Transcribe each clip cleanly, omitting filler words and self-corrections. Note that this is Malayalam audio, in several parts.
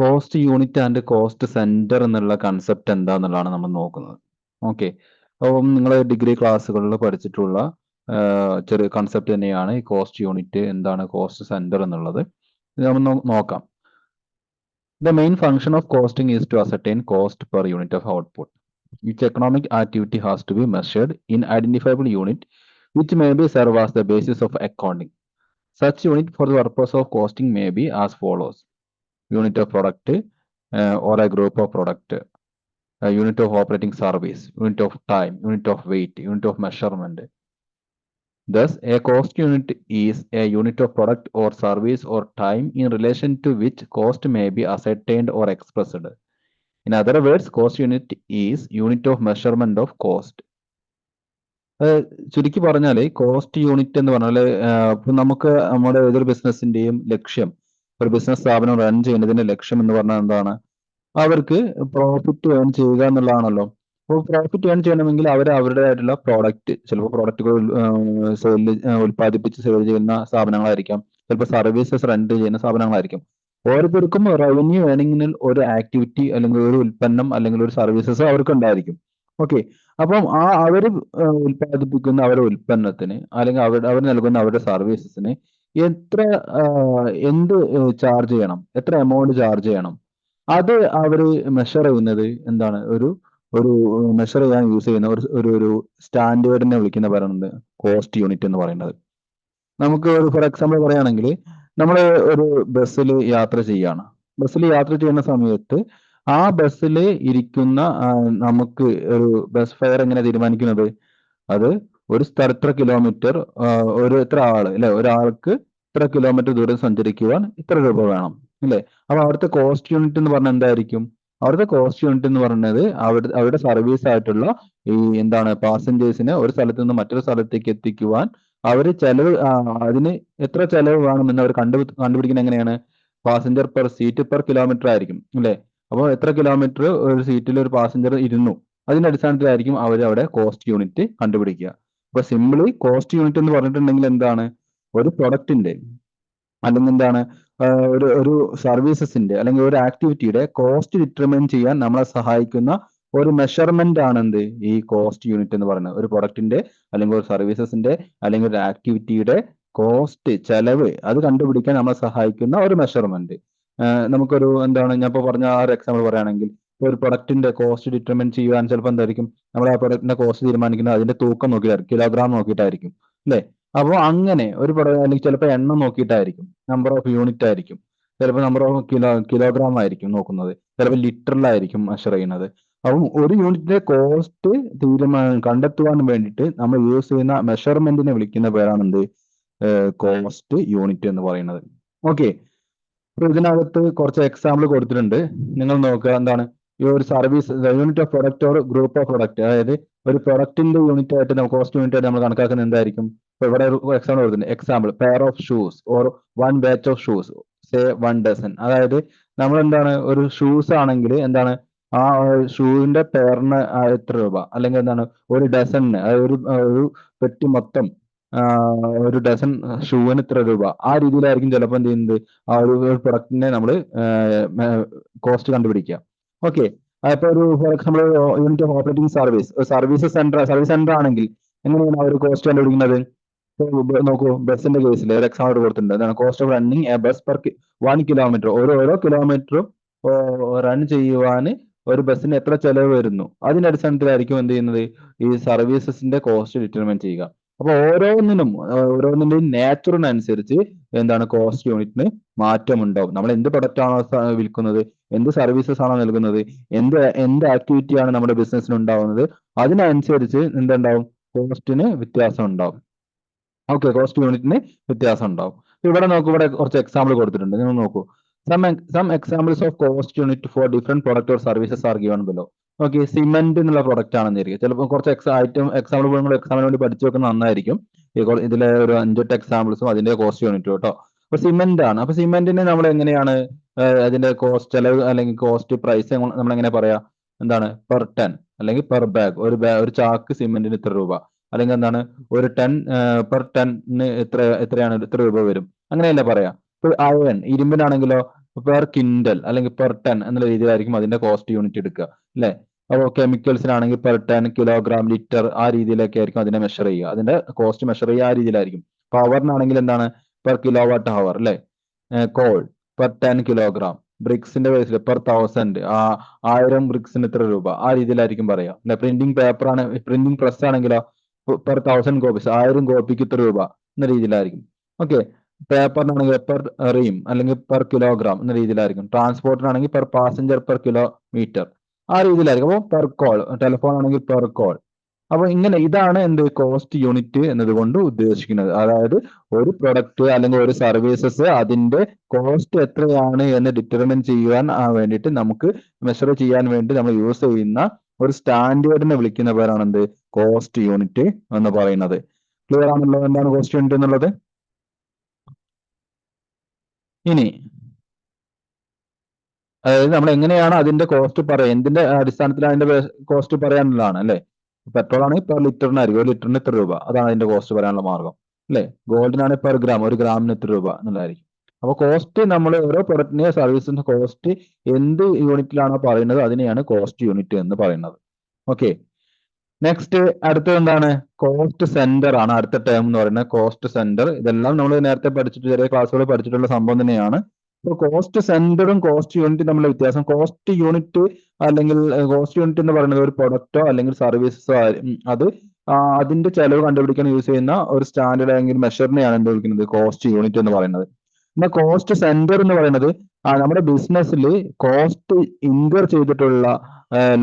Cost unit and cost centre എന്നുള്ള കൺസെപ്റ്റ് എന്താന്നുള്ളതാണ് നമ്മൾ നോക്കുന്നത്. ഓക്കെ, അപ്പം നിങ്ങൾ ഡിഗ്രി ക്ലാസ്സുകളിൽ പഠിച്ചിട്ടുള്ള ചെറിയ കൺസെപ്റ്റ് തന്നെയാണ് ഈ കോസ്റ്റ് യൂണിറ്റ് എന്താണ് കോസ്റ്റ് സെന്റർ എന്നുള്ളത്. ഇത് നമ്മൾ നോക്കാം. The main function of costing is to ascertain cost per unit of output. Each economic activity has to be measured in identifiable unit, which may be serve as the basis of accounting. Such unit for the purpose of costing may be as follows: unit of product or a group of product, a unit of operating service, unit of time, unit of weight, unit of measurement. Thus, a cost unit is a unit of product or service or time in relation to which cost may be ascertained or expressed. In other words, cost unit is unit of measurement of cost. ചുരുക്കി പറഞ്ഞാൽ കോസ്റ്റ് യൂണിറ്റ് എന്ന് പറഞ്ഞാൽ ഇപ്പം നമുക്ക് നമ്മുടെ ഏതൊരു ബിസിനസിന്റെയും ലക്ഷ്യം, ഒരു ബിസിനസ് സ്ഥാപനം റൺ ചെയ്യുന്നതിന്റെ ലക്ഷ്യം എന്ന് പറഞ്ഞാൽ എന്താണ്? അവർക്ക് പ്രോഫിറ്റ് ഏൺ ചെയ്യുക എന്നുള്ളതാണല്ലോ. അപ്പോൾ പ്രോഫിറ്റ് ഏൺ ചെയ്യണമെങ്കിൽ അവർ അവരുടേതായിട്ടുള്ള പ്രോഡക്റ്റ്, ചിലപ്പോൾ പ്രോഡക്റ്റുകൾ സെയിൽ ഉൽപ്പാദിപ്പിച്ച് സെയിൽ ചെയ്യുന്ന സ്ഥാപനങ്ങളായിരിക്കാം, ചിലപ്പോൾ സർവീസസ് റെന്റ് ചെയ്യുന്ന സ്ഥാപനങ്ങളായിരിക്കും. ഓരോരുത്തർക്കും റവന്യൂ ഏണിങ്ങിന് ഒരു ആക്ടിവിറ്റി അല്ലെങ്കിൽ ഒരു ഉൽപ്പന്നം അല്ലെങ്കിൽ ഒരു സർവീസസ് അവർക്ക് ഉണ്ടായിരിക്കും. ഓക്കെ, അപ്പം അവർ ഉൽപ്പാദിപ്പിക്കുന്ന അവരുടെ ഉൽപ്പന്നത്തിന് അല്ലെങ്കിൽ അവർ നൽകുന്ന അവരുടെ സർവീസസിന് എത്ര എന്ത് ചാർജ് ചെയ്യണം, എത്ര എമൗണ്ട് ചാർജ് ചെയ്യണം, അത് അവര് മെഷർ ചെയ്യുന്നത് എന്താണ്? ഒരു ഒരു മെഷർ ചെയ്യാൻ യൂസ് ചെയ്യുന്ന ഒരു സ്റ്റാൻഡേർഡിനെ വിളിക്കുന്ന പറയുന്നത് കോസ്റ്റ് യൂണിറ്റ് എന്ന് പറയുന്നത്. നമുക്ക് ഒരു ഫോർ എക്സാമ്പിൾ പറയുകയാണെങ്കിൽ, നമ്മൾ ഒരു ബസ്സിൽ യാത്ര ചെയ്യാണ്. ബസ്സിൽ യാത്ര ചെയ്യുന്ന സമയത്ത് ആ ബസ്സിൽ ഇരിക്കുന്ന നമുക്ക് ഒരു ബസ് ഫെയർ എങ്ങനെ തീരുമാനിക്കുന്നത്? അത് ഒരു ഇത്ര കിലോമീറ്റർ, ഒരു ഇത്ര ആള് അല്ലെ, ഒരാൾക്ക് ഇത്ര കിലോമീറ്റർ ദൂരം സഞ്ചരിക്കുവാൻ ഇത്ര രൂപ വേണം അല്ലെ. അപ്പൊ അവിടുത്തെ കോസ്റ്റ് യൂണിറ്റ് എന്ന് പറഞ്ഞാൽ എന്തായിരിക്കും? അവിടുത്തെ കോസ്റ്റ് യൂണിറ്റ് എന്ന് പറയുന്നത് അവരുടെ സർവീസ് ആയിട്ടുള്ള ഈ എന്താണ് പാസഞ്ചേഴ്സിനെ ഒരു സ്ഥലത്ത് നിന്ന് മറ്റൊരു സ്ഥലത്തേക്ക് എത്തിക്കുവാൻ അവര് ചെലവ്, അതിന് എത്ര ചെലവ് വേണമെന്ന് അവർ കണ്ടുപിടിക്കുന്നത് എങ്ങനെയാണ്? Passenger per seat per kilometre ആയിരിക്കും അല്ലെ. അപ്പോൾ എത്ര കിലോമീറ്റർ ഒരു സീറ്റിൽ ഒരു പാസഞ്ചർ ഇരുന്നു, അതിന്റെ അടിസ്ഥാനത്തിലായിരിക്കും അവർ അവിടെ കോസ്റ്റ് യൂണിറ്റ് കണ്ടുപിടിക്കുക. അപ്പൊ സിംപിളി കോസ്റ്റ് യൂണിറ്റ് എന്ന് പറഞ്ഞിട്ടുണ്ടെങ്കിൽ എന്താണ്? ഒരു പ്രൊഡക്റ്റിന്റെ അല്ലെങ്കിൽ എന്താണ് ഒരു സർവീസസിന്റെ അല്ലെങ്കിൽ ഒരു ആക്ടിവിറ്റിയുടെ കോസ്റ്റ് ഡിറ്റർമൈൻ ചെയ്യാൻ നമ്മളെ സഹായിക്കുന്ന ഒരു മെഷർമെന്റ് ആണ് എന്ത്? ഈ കോസ്റ്റ് യൂണിറ്റ് എന്ന് പറയുന്നത്. ഒരു പ്രൊഡക്റ്റിന്റെ അല്ലെങ്കിൽ ഒരു സർവീസസിന്റെ അല്ലെങ്കിൽ ഒരു ആക്ടിവിറ്റിയുടെ കോസ്റ്റ്, ചെലവ്, അത് കണ്ടുപിടിക്കാൻ നമ്മളെ സഹായിക്കുന്ന ഒരു മെഷർമെന്റ്. നമുക്കൊരു എന്താണ്, ഞാൻ ഇപ്പോൾ പറഞ്ഞ ആ ഒരു എക്സാമ്പിൾ പറയുകയാണെങ്കിൽ, ഒരു പ്രൊഡക്റ്റിന്റെ കോസ്റ്റ് ഡിറ്റർമൈൻ ചെയ്യാൻ ചിലപ്പോൾ എന്തായിരിക്കും, നമ്മൾ ആ പ്രൊഡക്റ്റിന്റെ കോസ്റ്റ് തീരുമാനിക്കുന്നത് അതിന്റെ തൂക്കം നോക്കിയിട്ടായിരിക്കും, കിലോഗ്രാം നോക്കിയിട്ടായിരിക്കും അല്ലെ. അപ്പോൾ അങ്ങനെ ഒരു പ്രൊഡക്റ്റ് അല്ലെങ്കിൽ ചിലപ്പോൾ എണ്ണം നോക്കിയിട്ടായിരിക്കും, നമ്പർ ഓഫ് യൂണിറ്റ് ആയിരിക്കും, ചിലപ്പോൾ നമ്പർ ഓഫ് കിലോഗ്രാം ആയിരിക്കും നോക്കുന്നത്, ചിലപ്പോൾ ലിറ്ററിലായിരിക്കും മെഷർ ചെയ്യുന്നത്. അപ്പം ഒരു യൂണിറ്റിന്റെ കോസ്റ്റ് കണ്ടെത്തുവാൻ വേണ്ടിയിട്ട് നമ്മൾ യൂസ് ചെയ്യുന്ന മെഷർമെന്റിനെ വിളിക്കുന്ന പേരാണ് എന്ത്? കോസ്റ്റ് യൂണിറ്റ് എന്ന് പറയുന്നത്. ഓക്കെ, അപ്പൊ ഇതിനകത്ത് കുറച്ച് എക്സാമ്പിൾ കൊടുത്തിട്ടുണ്ട്, നിങ്ങൾ നോക്കുക. എന്താണ് ഈ ഒരു service unit of product or group of product, അതായത് ഒരു പ്രൊഡക്റ്റിന്റെ യൂണിറ്റ് ആയിട്ട് നമ്മൾ കോസ്റ്റ് യൂണിറ്റ് ആയിട്ട് നമ്മൾ കണക്കാക്കുന്നത് എന്തായിരിക്കും? ഇപ്പൊ ഇവിടെ ഒരു എക്സാമ്പിൾ കൊടുത്തിട്ടുണ്ട്. Example pair of shoes or one batch of shoes, say 1 dozen. അതായത് നമ്മൾ എന്താണ്, ഒരു ഷൂസ് ആണെങ്കിൽ എന്താണ്, ആ ഷൂവിന്റെ പെയറിന് എത്ര രൂപ, അല്ലെങ്കിൽ എന്താണ് ഒരു ഡസണിന്, അതായത് ഒരു പെട്ടി മൊത്തം ഒരു ഡസൺ ഷൂവിന് ഇത്ര രൂപ, ആ രീതിയിലായിരിക്കും ചിലപ്പോൾ എന്ത് ചെയ്യുന്നത്, ആ ഒരു പ്രൊഡക്റ്റിനെ നമ്മൾ കോസ്റ്റ് കണ്ടുപിടിക്കുക. ഓക്കെ, അപ്പൊ ഒരു for example unit of operating service, service centre ആണെങ്കിൽ എങ്ങനെയാണ് ആ ഒരു കോസ്റ്റ് കണ്ടുപിടിക്കുന്നത്? നോക്കൂ, ബസ്സിന്റെ കേസിൽ ഒരു എക്സാമ്പിൾ കൊടുത്തിട്ടുണ്ട്. എന്താണ് cost of running A bus per 1 kilometre. ഓരോ കിലോമീറ്ററും റൺ ചെയ്യുവാൻ ഒരു ബസ്സിന് എത്ര ചെലവ് വരുന്നു, അതിന്റെ അടിസ്ഥാനത്തിലായിരിക്കും എന്ത് ചെയ്യുന്നത്, ഈ സർവീസസിന്റെ കോസ്റ്റ് ഡിറ്റർമൈൻ ചെയ്യുക. അപ്പൊ ഓരോന്നിന്റെയും നേച്ചറിനനുസരിച്ച് എന്താണ് കോസ്റ്റ് യൂണിറ്റിന് മാറ്റമുണ്ടാവും. നമ്മൾ എന്ത് പ്രൊഡക്റ്റ് ആണോ വിൽക്കുന്നത്, എന്ത് സർവീസസ് ആണോ നൽകുന്നത്, എന്ത് ആക്ടിവിറ്റിയാണ് നമ്മുടെ ബിസിനസ്സിന് ഉണ്ടാവുന്നത്, അതിനനുസരിച്ച് എന്തുണ്ടാവും, കോസ്റ്റിന് വ്യത്യാസം ഉണ്ടാവും. ഓക്കെ, കോസ്റ്റ് യൂണിറ്റിന് വ്യത്യാസം ഉണ്ടാവും. ഇവിടെ നോക്കൂ, ഇവിടെ കുറച്ച് എക്സാമ്പിൾ കൊടുത്തിട്ടുണ്ട്, നിങ്ങൾ നോക്കൂ. Some examples of cost unit for different product or services are given below. Okay, cement എന്നുള്ള പ്രൊഡക്റ്റ് ആണെന്ന് വിചാരിക്കുക. ചിലപ്പോൾ കുറച്ച് എക്സാമ്പിൾ നിങ്ങൾ എക്സാമിന് വേണ്ടി പഠിച്ചു വെക്കുന്നത് നന്നായിരിക്കും. ഇതിലെ ഒരു 5-8 എക്സാമ്പിൾസും അതിന്റെ കോസ്റ്റ് യൂണിറ്റും കേട്ടോ. അപ്പൊ സിമെന്റ് ആണ്. അപ്പൊ സിമെന്റിന് നമ്മൾ എങ്ങനെയാണ് അതിന്റെ കോസ്റ്റ്, ചെലവ് അല്ലെങ്കിൽ കോസ്റ്റ് പ്രൈസ് നമ്മൾ എങ്ങനെ പറയാ? എന്താണ്, പെർ ടൺ അല്ലെങ്കിൽ പെർ ബാഗ്. ഒരു ചാക്ക് സിമെന്റിന് ഇത്ര രൂപ, അല്ലെങ്കിൽ എന്താണ് ഒരു ടൺ, പെർ ടണ്ണിന് എത്രയാണ്, ഇത്ര രൂപ വരും, അങ്ങനെയല്ലേ പറയാ. ഇപ്പൊ അയൺ, ഇരുമ്പിനാണെങ്കിലോ പെർ കിൻഡൽ അല്ലെങ്കിൽ പെർ ടൺ എന്നുള്ള രീതിയിലായിരിക്കും അതിന്റെ കോസ്റ്റ് യൂണിറ്റ് എടുക്കുക അല്ലെ. അപ്പോൾ കെമിക്കൽസിനാണെങ്കിൽ പെർ ടൺ, കിലോഗ്രാം, ലിറ്റർ ആ രീതിയിലൊക്കെ ആയിരിക്കും അതിനെ മെഷർ ചെയ്യുക. അതിന്റെ കോസ്റ്റ് മെഷർ ചെയ്യുക ആ രീതിയിലായിരിക്കും. പവറിനാണെങ്കിൽ എന്താണ് പെർ കിലോ വാട്ട് ഹവർ അല്ലെ. കോൾ പെർ ടെൻ കിലോഗ്രാം, ബ്രിക്സിന്റെ ബേസിൽ പെർ 1000, 1000 ബ്രിക്സിന് ഇത്ര രൂപ ആ രീതിയിലായിരിക്കും പറയാം അല്ലെ. പ്രിന്റിംഗ് പേപ്പർ ആണ്, പ്രിന്റിംഗ് പ്രസ് ആണെങ്കിലോ പെർ 1000 കോപ്പീസ്, 1000 കോപ്പിക്ക് ഇത്ര രൂപ എന്ന രീതിയിലായിരിക്കും. ഓക്കെ. പേപ്പറിനാണെങ്കിൽ പെർ റീം അല്ലെങ്കിൽ പെർ കിലോഗ്രാം എന്ന രീതിയിലായിരിക്കും. ട്രാൻസ്പോർട്ടിനാണെങ്കിൽ പെർ പാസഞ്ചർ പെർ കിലോമീറ്റർ ആ രീതിയിലായിരിക്കും. അപ്പോൾ പെർ കോൾ, ടെലിഫോൺ ആണെങ്കിൽ പെർ കോൾ. അപ്പൊ ഇങ്ങനെ ഇതാണ് എന്ത് കോസ്റ്റ് യൂണിറ്റ് എന്നതുകൊണ്ട് ഉദ്ദേശിക്കുന്നത്. അതായത് ഒരു പ്രൊഡക്റ്റ് അല്ലെങ്കിൽ ഒരു സർവീസസ് അതിന്റെ കോസ്റ്റ് എത്രയാണ് എന്ന് ഡിറ്റർമിൻ ചെയ്യാൻ വേണ്ടിയിട്ട് നമുക്ക് മെഷർ ചെയ്യാൻ വേണ്ടി നമ്മൾ യൂസ് ചെയ്യുന്ന ഒരു സ്റ്റാൻഡേർഡിനെ വിളിക്കുന്ന പേരാണ് എന്ത് കോസ്റ്റ് യൂണിറ്റ് എന്ന് പറയുന്നത്. ക്ലിയർ ആണല്ലോ എന്താണ് കോസ്റ്റ് യൂണിറ്റ് എന്നുള്ളത്? ഇനി അതായത് നമ്മൾ എങ്ങനെയാണ് അതിന്റെ കോസ്റ്റ് പറയുക, എന്തിന്റെ അടിസ്ഥാനത്തിലാണ് അതിന്റെ കോസ്റ്റ് പറയാനുള്ളതാണ് അല്ലെ. പെട്രോൾ ആണെങ്കിൽ പെർ ലിറ്ററിനായിരിക്കും, ഒരു ലിറ്ററിന് ഇത്ര രൂപ, അതാണ് അതിന്റെ കോസ്റ്റ് പറയാനുള്ള മാർഗം അല്ലെ. ഗോൾഡിനാണെങ്കിൽ പെർ ഗ്രാം, ഒരു ഗ്രാമിന് ഇത്ര രൂപ എന്നുള്ളതായിരിക്കും. അപ്പൊ കോസ്റ്റ് നമ്മൾ ഓരോ പ്രൊഡക്റ്റിന്റെ സർവീസിന്റെ കോസ്റ്റ് എന്ത് യൂണിറ്റിലാണോ പറയുന്നത് അതിനെയാണ് കോസ്റ്റ് യൂണിറ്റ് എന്ന് പറയുന്നത്. ഓക്കെ. നെക്സ്റ്റ് അടുത്തത് എന്താണ്? കോസ്റ്റ് സെന്റർ ആണ് അടുത്ത ടേം എന്ന് പറയുന്നത്. കോസ്റ്റ് സെന്റർ ഇതെല്ലാം നമ്മൾ നേരത്തെ പഠിച്ചിട്ട് ചെറിയ ക്ലാസ്സുകളിൽ പഠിച്ചിട്ടുള്ള സംഭവം തന്നെയാണ്. ഇപ്പോൾ കോസ്റ്റ് സെന്ററും കോസ്റ്റ് യൂണിറ്റും തമ്മിലുള്ള വ്യത്യാസം, കോസ്റ്റ് യൂണിറ്റ് അല്ലെങ്കിൽ കോസ്റ്റ് യൂണിറ്റ് എന്ന് പറയുന്നത് ഒരു പ്രൊഡക്റ്റോ അല്ലെങ്കിൽ സർവീസസോ അത് അതിന്റെ ചെലവ് കണ്ടുപിടിക്കാൻ യൂസ് ചെയ്യുന്ന ഒരു സ്റ്റാൻഡേർഡ് അല്ലെങ്കിൽ മെഷറിനെയാണ് എന്ത് വിളിക്കുന്നത്? കോസ്റ്റ് യൂണിറ്റ് എന്ന് പറയുന്നത്. എന്നാൽ കോസ്റ്റ് സെന്റർ എന്ന് പറയുന്നത് നമ്മുടെ ബിസിനസ്സിൽ കോസ്റ്റ് ഇൻകർ ചെയ്തിട്ടുള്ള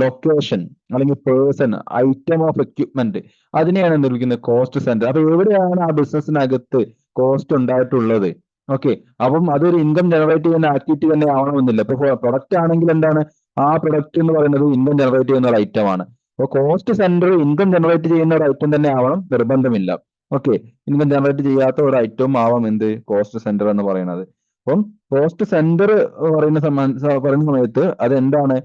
ലൊക്കേഷൻ അല്ലെങ്കിൽ പേഴ്സൺ, ഐറ്റം ഓഫ് എക്യുപ്മെന്റ് അതിനെയാണ് എന്ത് വിളിക്കുന്നത്? Cost centre. അപ്പൊ എവിടെയാണ് ആ ബിസിനസ്സിനകത്ത് കോസ്റ്റ് ഉണ്ടായിട്ടുള്ളത്? ഓക്കെ. അപ്പം അതൊരു ഇൻകം ജനറേറ്റ് ചെയ്യുന്ന ആക്ടിവിറ്റി തന്നെ ആവണമെന്നില്ല. ഇപ്പൊ പ്രൊഡക്റ്റ് ആണെങ്കിൽ എന്താണ് ആ പ്രൊഡക്റ്റ് എന്ന് പറയുന്നത് ഇൻകം ജനറേറ്റ് ചെയ്യുന്ന ഒരു ഐറ്റം ആണ്. അപ്പൊ കോസ്റ്റ് സെന്റർ ഇൻകം ജനറേറ്റ് ചെയ്യുന്ന ഒരു ഐറ്റം തന്നെ ആവണം നിർബന്ധമില്ല. ഓക്കെ. ഇൻകം ജനറേറ്റ് ചെയ്യാത്ത ഒരു ഐറ്റവും ആവാം എന്ത് കോസ്റ്റ് സെന്റർ എന്ന് പറയുന്നത്. അപ്പം കോസ്റ്റ് സെന്റർ പറയുന്ന സമയത്ത് അതെന്താണ്?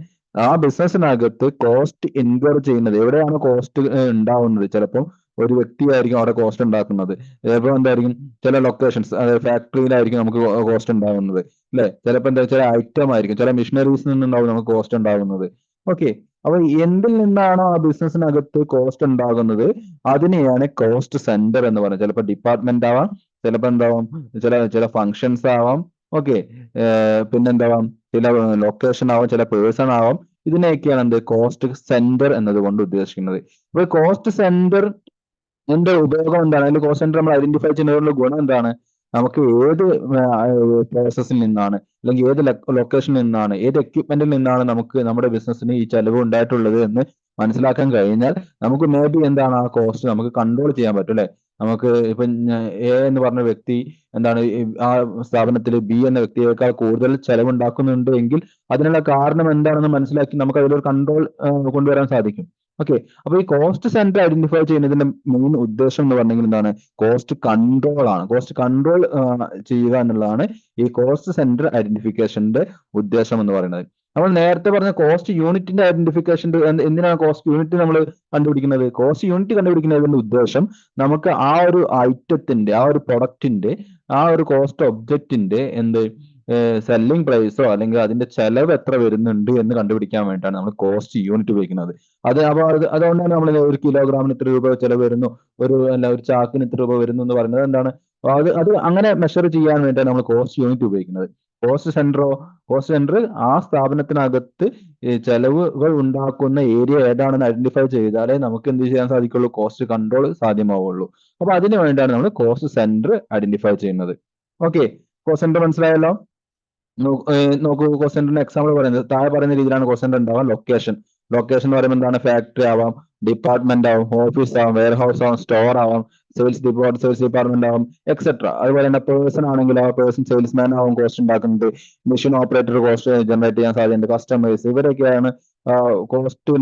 ആ ബിസിനസ്സിനകത്ത് കോസ്റ്റ് ഇൻകർ ചെയ്യുന്നത്, എവിടെയാണ് കോസ്റ്റ് ഉണ്ടാവുന്നത്? ചിലപ്പോൾ ഒരു വ്യക്തിയായിരിക്കും അവിടെ കോസ്റ്റ് ഉണ്ടാക്കുന്നത്. ചിലപ്പോൾ എന്തായിരിക്കും ചില ലൊക്കേഷൻസ്, അതായത് ഫാക്ടറിയിലായിരിക്കും നമുക്ക് കോസ്റ്റ് ഉണ്ടാവുന്നത് അല്ലെ. ചിലപ്പോൾ എന്താ ചില ഐറ്റം ആയിരിക്കും, ചില മിഷനറീസിൽ നിന്നുണ്ടാവും നമുക്ക് കോസ്റ്റ് ഉണ്ടാവുന്നത്. ഓക്കെ. അപ്പൊ എന്തിൽ നിന്നാണോ ആ ബിസിനസ്സിനകത്ത് കോസ്റ്റ് ഉണ്ടാകുന്നത് അതിനെയാണ് കോസ്റ്റ് സെന്റർ എന്ന് പറയുന്നത്. ചിലപ്പോൾ ഡിപ്പാർട്ട്മെന്റ് ആവാം, ചിലപ്പോൾ എന്താവാം ചില ചില ഫങ്ഷൻസ് ആവാം. ഓക്കെ. പിന്നെന്താവാം ചില ലൊക്കേഷൻ ആവാം, ചില പേഴ്സൺ ആവാം. ഇതിനെയൊക്കെയാണ് എന്ത് കോസ്റ്റ് സെന്റർ എന്നതുകൊണ്ട് ഉദ്ദേശിക്കുന്നത്. അപ്പൊ കോസ്റ്റ് സെന്റർ ഇതിന്റെ ഉപയോഗം എന്താണ്? അതിൽ കോസ്റ്റ് സെന്റർ നമ്മൾ ഐഡന്റിഫൈ ചെയ്യുന്നതിനുള്ള ഗുണം എന്താണ്? നമുക്ക് ഏത് പ്രോസസ്സിൽ നിന്നാണ് അല്ലെങ്കിൽ ഏത് ലൊക്കേഷനിൽ നിന്നാണ് ഏത് എക്യുപ്മെന്റിൽ നിന്നാണ് നമുക്ക് നമ്മുടെ ബിസിനസ്സിന് ഈ ചെലവ് ഉണ്ടായിട്ടുള്ളത് എന്ന് മനസ്സിലാക്കാൻ കഴിഞ്ഞാൽ നമുക്ക് മേ ബി എന്താണ് ആ കോസ്റ്റ് നമുക്ക് കൺട്രോൾ ചെയ്യാൻ പറ്റും അല്ലെ. നമുക്ക് ഇപ്പൊ എ എന്ന് പറഞ്ഞ വ്യക്തി എന്താണ് ആ സ്ഥാപനത്തിൽ ബി എന്ന വ്യക്തിയേക്കാൾ കൂടുതൽ ചെലവുണ്ടാക്കുന്നുണ്ട് എങ്കിൽ അതിനുള്ള കാരണം എന്താണെന്ന് മനസ്സിലാക്കി നമുക്ക് അതിലൊരു കൺട്രോൾ കൊണ്ടുവരാൻ സാധിക്കും. ഓക്കെ. അപ്പൊ ഈ കോസ്റ്റ് സെന്റർ ഐഡന്റിഫൈ ചെയ്യുന്നതിന്റെ മെയിൻ ഉദ്ദേശം എന്ന് പറഞ്ഞെങ്കിൽ എന്താണ്? കോസ്റ്റ് കൺട്രോൾ ആണ്. കോസ്റ്റ് കൺട്രോൾ ചെയ്യുക എന്നുള്ളതാണ് ഈ കോസ്റ്റ് സെന്റർ ഐഡന്റിഫിക്കേഷന്റെ ഉദ്ദേശം എന്ന് പറയുന്നത്. നമ്മൾ നേരത്തെ പറഞ്ഞ കോസ്റ്റ് യൂണിറ്റിന്റെ ഐഡന്റിഫിക്കേഷന്റെ എന്തിനാണ് കോസ്റ്റ് യൂണിറ്റ് നമ്മൾ കണ്ടുപിടിക്കുന്നത്? കോസ്റ്റ് യൂണിറ്റ് കണ്ടുപിടിക്കുന്നതിന്റെ ഉദ്ദേശം നമുക്ക് ആ ഒരു ഐറ്റത്തിന്റെ, ആ ഒരു പ്രൊഡക്റ്റിന്റെ, ആ ഒരു കോസ്റ്റ് ഒബ്ജക്റ്റിന്റെ സെല്ലിംഗ് പ്രൈസോ അല്ലെങ്കിൽ അതിന്റെ ചെലവ് എത്ര വരുന്നുണ്ട് എന്ന് കണ്ടുപിടിക്കാൻ വേണ്ടിയിട്ടാണ് നമ്മൾ കോസ്റ്റ് യൂണിറ്റ് ഉപയോഗിക്കുന്നത്. അതുകൊണ്ടാണ് നമ്മൾ ഒരു കിലോഗ്രാമിന് ഇത്ര രൂപ ചെലവ് വരുന്നു, ഒരു ചാക്കിന് ഇത്ര രൂപ വരുന്നു എന്ന് പറയുന്നത് എന്താണ്? അത് അങ്ങനെ മെഷർ ചെയ്യാൻ വേണ്ടിയിട്ടാണ് നമ്മൾ കോസ്റ്റ് യൂണിറ്റ് ഉപയോഗിക്കുന്നത്. കോസ്റ്റ് സെന്റർ ആ സ്ഥാപനത്തിനകത്ത് ഈ ചെലവുകൾ ഉണ്ടാക്കുന്ന ഏരിയ ഏതാണെന്ന് ഐഡന്റിഫൈ ചെയ്താലേ നമുക്ക് എന്ത് ചെയ്യാൻ സാധിക്കുള്ളൂ? കോസ്റ്റ് കൺട്രോൾ സാധ്യമാവുള്ളൂ. അപ്പൊ അതിന് വേണ്ടിയാണ് നമ്മൾ കോസ്റ്റ് സെന്റർ ഐഡന്റിഫൈ ചെയ്യുന്നത്. ഓക്കെ. കോസ്റ്റ് സെന്റർ മനസ്സിലായല്ലോ? നോക്കൂ, കോസ്റ്റ് സെന്ററിന്റെ എക്സാമ്പിൾ പറയുന്നത് താഴെ പറയുന്ന രീതിയിലാണ് കോസ്റ്റ് സെന്റർ ഉണ്ടാവാം. ലൊക്കേഷൻ എന്ന് പറയുമ്പോൾ എന്താണ്? ഫാക്ടറി ആവാം, ഡിപ്പാർട്ട്മെന്റ് ആവും, ഓഫീസ് ആവാം, വെയർ ഹൗസ് ആവാം, സ്റ്റോർ ആവാം, സെയിൽസ് ഡിപ്പാർട്ട്മെന്റ് ആവും, എക്സെട്ര. അതുപോലെ തന്നെ പേഴ്സൺ ആണെങ്കിൽ ആ പേഴ്സൺ സെയിൽസ്മാൻ ആവും കോസ്റ്റ് ഉണ്ടാക്കുന്നത്. മെഷീൻ ഓപ്പറേറ്റർ കോസ്റ്റ് ജനറേറ്റ് ചെയ്യാൻ സാധ്യതയുണ്ട്. കസ്റ്റമേഴ്സ് ഇവരൊക്കെയാണ് കോസ്റ്റ്